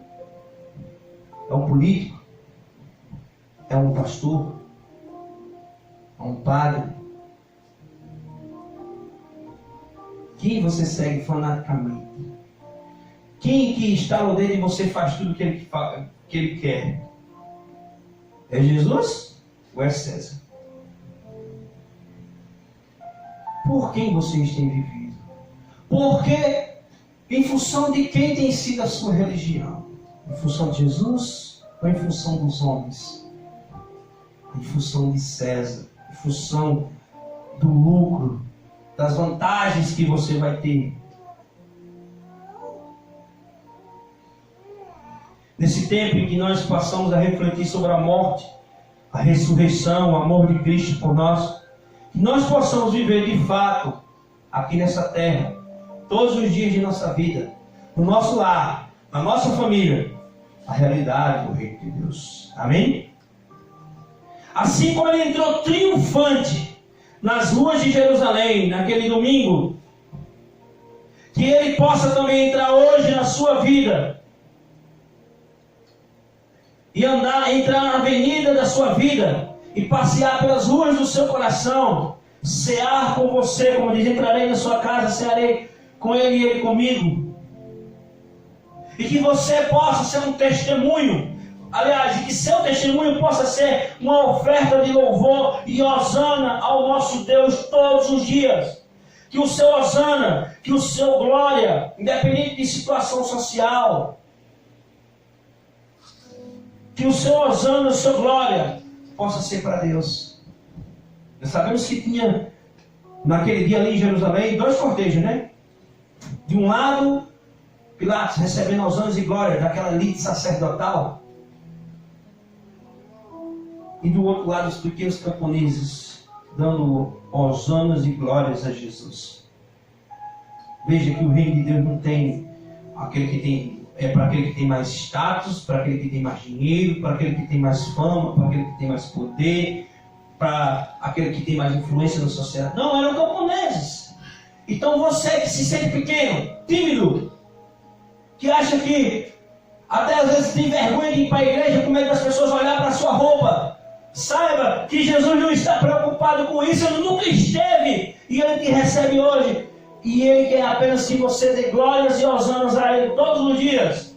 É um político? É um pastor? É um padre? Quem você segue fanaticamente? Quem que está no dedo e você faz tudo que ele quer? É Jesus ou é César? Por quem vocês têm vivido? Porque, em função de quem tem sido a sua religião? Em função de Jesus ou em função dos homens? Em função de César, em função do lucro, das vantagens que você vai ter. Nesse tempo em que nós passamos a refletir sobre a morte, a ressurreição, o amor de Cristo por nós, que nós possamos viver de fato aqui nessa terra, todos os dias de nossa vida, no nosso lar, na nossa família, a realidade do reino de Deus. Amém? Assim como ele entrou triunfante nas ruas de Jerusalém, naquele domingo, que ele possa também entrar hoje na sua vida e entrar na avenida da sua vida e passear pelas ruas do seu coração, cear com você, como diz, entrarei na sua casa, cearei com ele e ele comigo. E que você possa ser um testemunho, aliás, e que seu testemunho possa ser uma oferta de louvor e hosana ao nosso Deus todos os dias. Que o seu hosana, que o seu glória, independente de situação social, que o seu hosana, a sua glória, possa ser para Deus. Nós sabemos que tinha, naquele dia ali em Jerusalém, 2 cordejos, né? De um lado, Pilatos recebendo hosanas e glória daquela elite sacerdotal. E do outro lado, os pequenos camponeses, dando hosanas e glórias a Jesus. Veja que o reino de Deus não tem aquele que tem, para aquele que tem mais status, para aquele que tem mais dinheiro, para aquele que tem mais fama, para aquele que tem mais poder, para aquele que tem mais influência na sociedade. Não, eram camponeses. Então você que se sente pequeno, tímido, que acha que até às vezes tem vergonha de ir para a igreja com medo das pessoas olhar para a sua roupa, saiba que Jesus não está preocupado com isso, ele nunca esteve, e ele te recebe hoje, e ele quer apenas que você dê glórias e hosanas a ele todos os dias,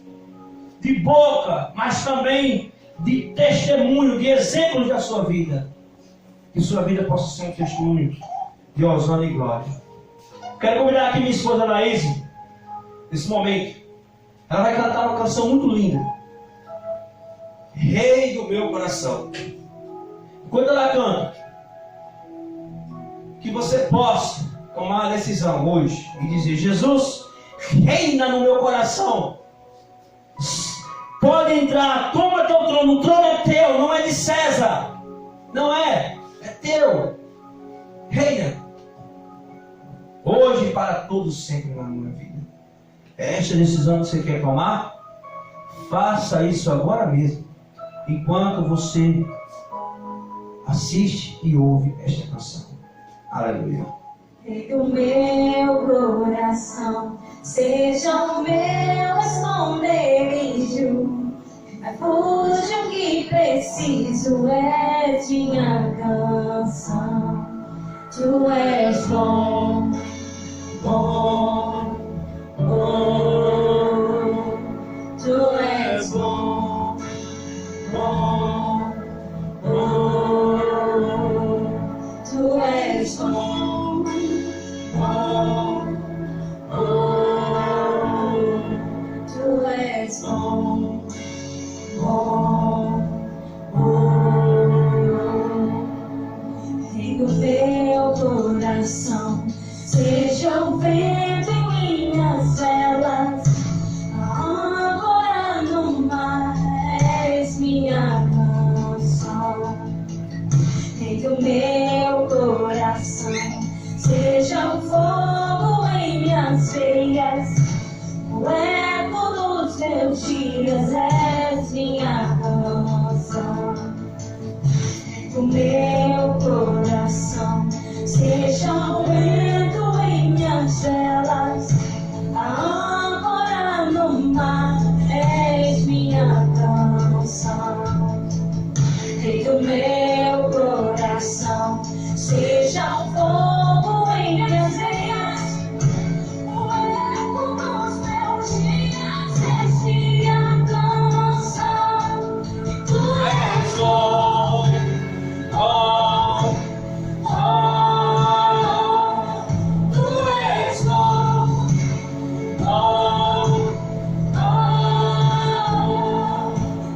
de boca, mas também de testemunho, de exemplos da sua vida, que sua vida possa ser um testemunho de hosana e glória. Quero convidar aqui minha esposa Anaíse, nesse momento. Ela vai cantar uma canção muito linda, Rei do meu coração. Enquanto ela canta, que você possa tomar a decisão hoje e dizer: Jesus, reina no meu coração. Pode entrar, toma teu trono. O trono é teu, não é de César. Não é, é teu. Reina hoje e para todos sempre na minha vida. É esta decisão que você quer tomar? Faça isso agora mesmo, enquanto você assiste e ouve esta canção. Aleluia.
Rei do meu coração, seja o meu esconderijo, refúgio que preciso, és minha canção. Tu és bom, bom, bom. Tu és bom, bom, bom. Tu és bom, bom, bom. Tu és bom, bom, bom. Rei do meu coração, seja o vento em minhas velas, agora no mar, és minha canção. Rei do meu coração, seja o fogo em minhas veias, o eco dos meus dias, és minha canção. Rei do meu coração, seja o vento em minhas velas, a âncora no mar, és minha canção. Rei do meu coração, seja o fogo em minhas veias, o eco dos meus dias, és minha canção. Tu és bom, bom, bom. Tu és bom, bom, bom.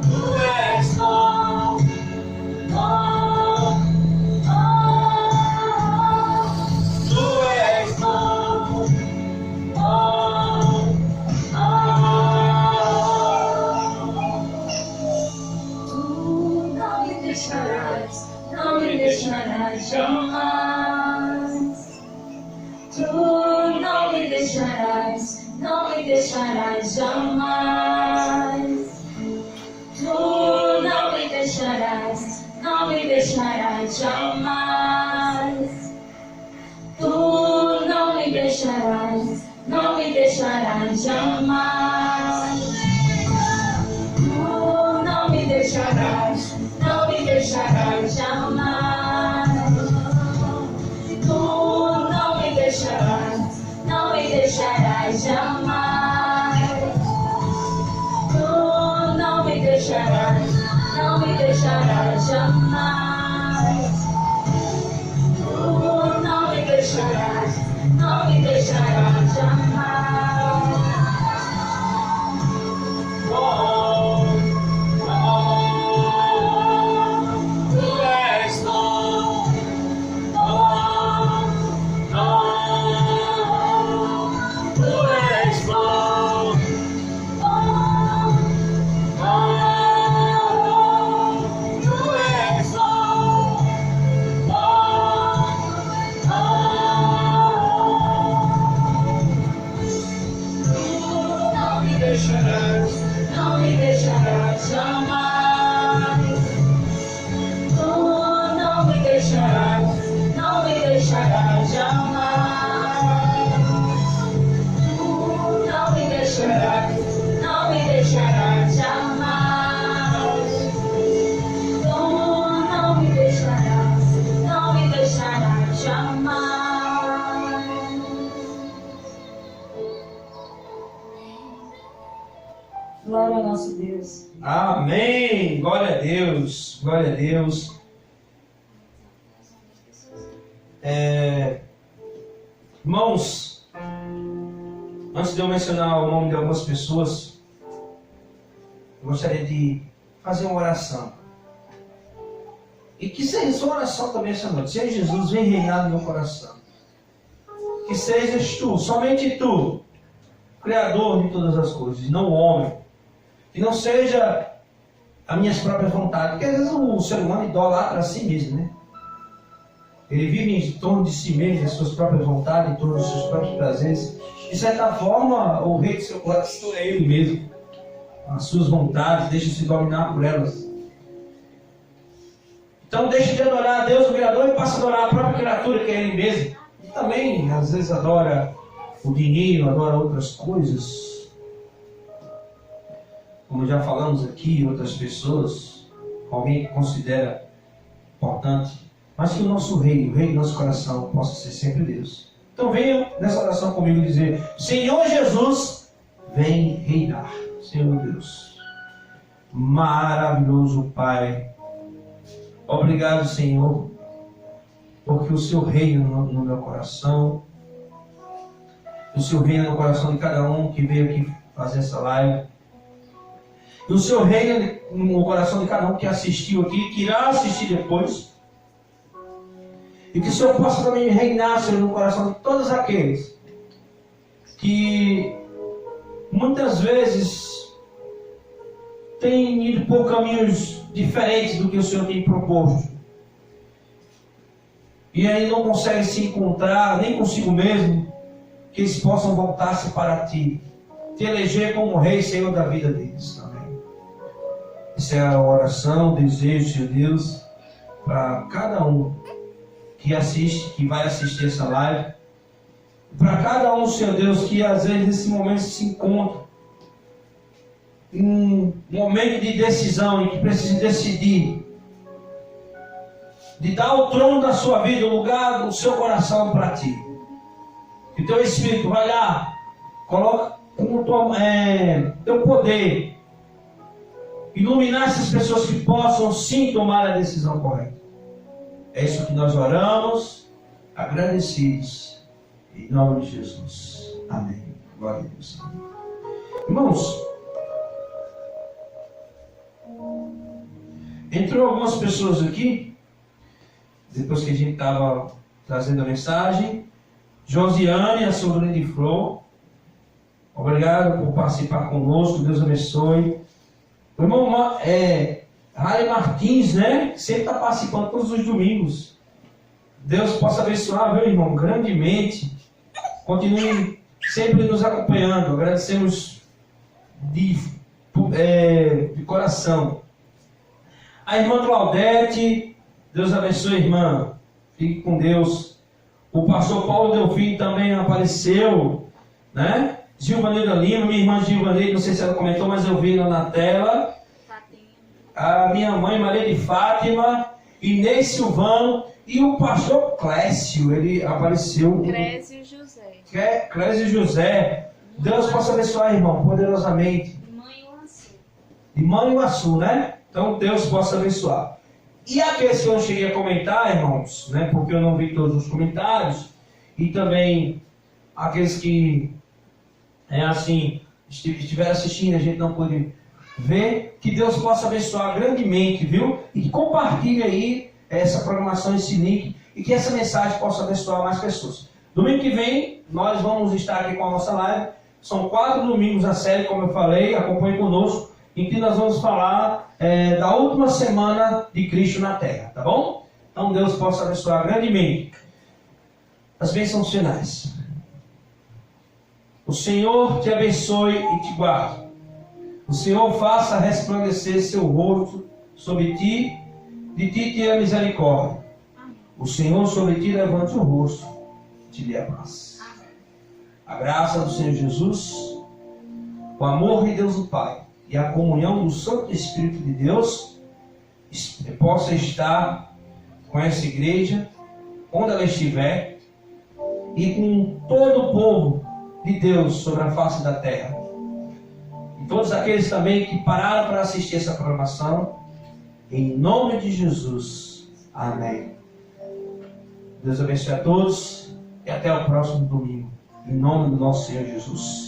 Tu és bom, bom, bom. Tu és bom, bom, bom. Tu não me deixarás, não me deixarás jamais. Tu não me deixarás, não me deixarás jamais. Tu não me deixarás, não me deixarás jamais. Tu não me deixarás, não me deixarás jamais. Tu não me deixarás, não me deixarás jamais. Tu deixará jamais. Tu não me deixarás, não me deixarás jamais.
Bom,
Tu és bom, bom, bom.
tu és bom,
Bom, bom. Tu és bom, bom, bom. Tu não me deixarás, não me deixarás jamais. Tu não me deixarás, não me deixarás jamais. Tu não me deixarás, não me deixarás jamais. Tu não me deixarás, não me deixarás jamais.
Glória ao nosso Deus.
amém, glória a Deus, glória a Deus. Irmãos, antes de eu mencionar o nome de algumas pessoas, eu gostaria de fazer uma oração. E que seja sua oração também essa noite. Senhor Jesus, vem reinar no meu coração. Que sejas tu, somente tu, Criador de todas as coisas, não o homem. Que não seja as minhas próprias vontades. Porque às vezes o ser humano idolatra a si mesmo, né? Ele vive em torno de si mesmo, das suas próprias vontades, em torno dos seus próprios prazeres. De certa forma, o rei do seu coração é ele mesmo. As suas vontades, deixa-se dominar por elas. Então deixe de adorar a Deus, o Criador, e passa a adorar a própria criatura, que é ele mesmo. E também, às vezes, adora o dinheiro, adora outras coisas. Como já falamos aqui, outras pessoas, alguém que considera importante. Mas que o nosso rei, o rei do nosso coração, possa ser sempre Deus. Então venha nessa oração comigo dizer: Senhor Jesus, vem reinar. Senhor Deus, maravilhoso Pai, obrigado, Senhor, porque o Senhor reina no meu coração. O Senhor reina no coração de cada um que veio aqui fazer essa live. E o Senhor reina no coração de cada um que assistiu aqui, que irá assistir depois. E que o Senhor possa também reinar, Senhor, no coração de todos aqueles que muitas vezes têm ido por caminhos diferentes do que o Senhor tem proposto. E aí não conseguem se encontrar, nem consigo mesmo, que eles possam voltar-se para Ti. Te eleger como Rei, Senhor da vida deles. Amém. Essa é a oração, o desejo, Senhor Deus, para cada um que assiste, que vai assistir essa live. Para cada um, Senhor Deus, que às vezes nesse momento se encontra em um momento de decisão e que precisa decidir, de dar o trono da sua vida, o lugar do seu coração para Ti. Que Teu Espírito vai lá, coloca com Teu poder, iluminar essas pessoas que possam sim tomar a decisão correta. É isso que nós oramos, agradecidos, em nome de Jesus. Amém. Glória a Deus. Irmãos, entrou algumas pessoas aqui, depois que a gente estava trazendo a mensagem. Josiane, a sobrinha de Flor, obrigado por participar conosco, Deus abençoe. O irmão Rale Martins, né? Sempre está participando todos os domingos. Deus possa abençoar, meu irmão, grandemente. Continue sempre nos acompanhando. Agradecemos de coração. A irmã Claudete, Deus abençoe, irmã. Fique com Deus. O pastor Paulo Delfim também apareceu, né? Gilvaneira Lima, minha irmã Gilvaneira, não sei se ela comentou, mas eu vi ela na tela. A minha mãe Maria de Fátima, Inês Silvano e o pastor Clécio, ele apareceu.
Clésio José.
Clésio José. Deus possa abençoar, irmão, poderosamente.
Mãe Uaçu.
De Manhuaçu, né? Então Deus possa abençoar. E aqueles que eu não cheguei a comentar, irmãos, né, porque eu não vi todos os comentários, e também aqueles que estiveram assistindo, a gente não pôde ver, que Deus possa abençoar grandemente, viu? E que compartilhe aí essa programação, esse link, e que essa mensagem possa abençoar mais pessoas. Domingo que vem, nós vamos estar aqui com a nossa live. São 4 domingos a série, como eu falei, acompanhe conosco, em que nós vamos falar da última semana de Cristo na Terra, tá bom? Então Deus possa abençoar grandemente. As bênçãos finais. O Senhor te abençoe e te guarde. O Senhor faça resplandecer seu rosto sobre ti, de ti tenha misericórdia. O Senhor sobre ti levante o rosto e te dê a paz. A graça do Senhor Jesus, o amor de Deus o Pai e a comunhão do Santo Espírito de Deus possa estar com essa igreja, onde ela estiver, e com todo o povo de Deus sobre a face da terra. E todos aqueles também que pararam para assistir essa programação, em nome de Jesus. Amém. Deus abençoe a todos e até o próximo domingo. Em nome do nosso Senhor Jesus.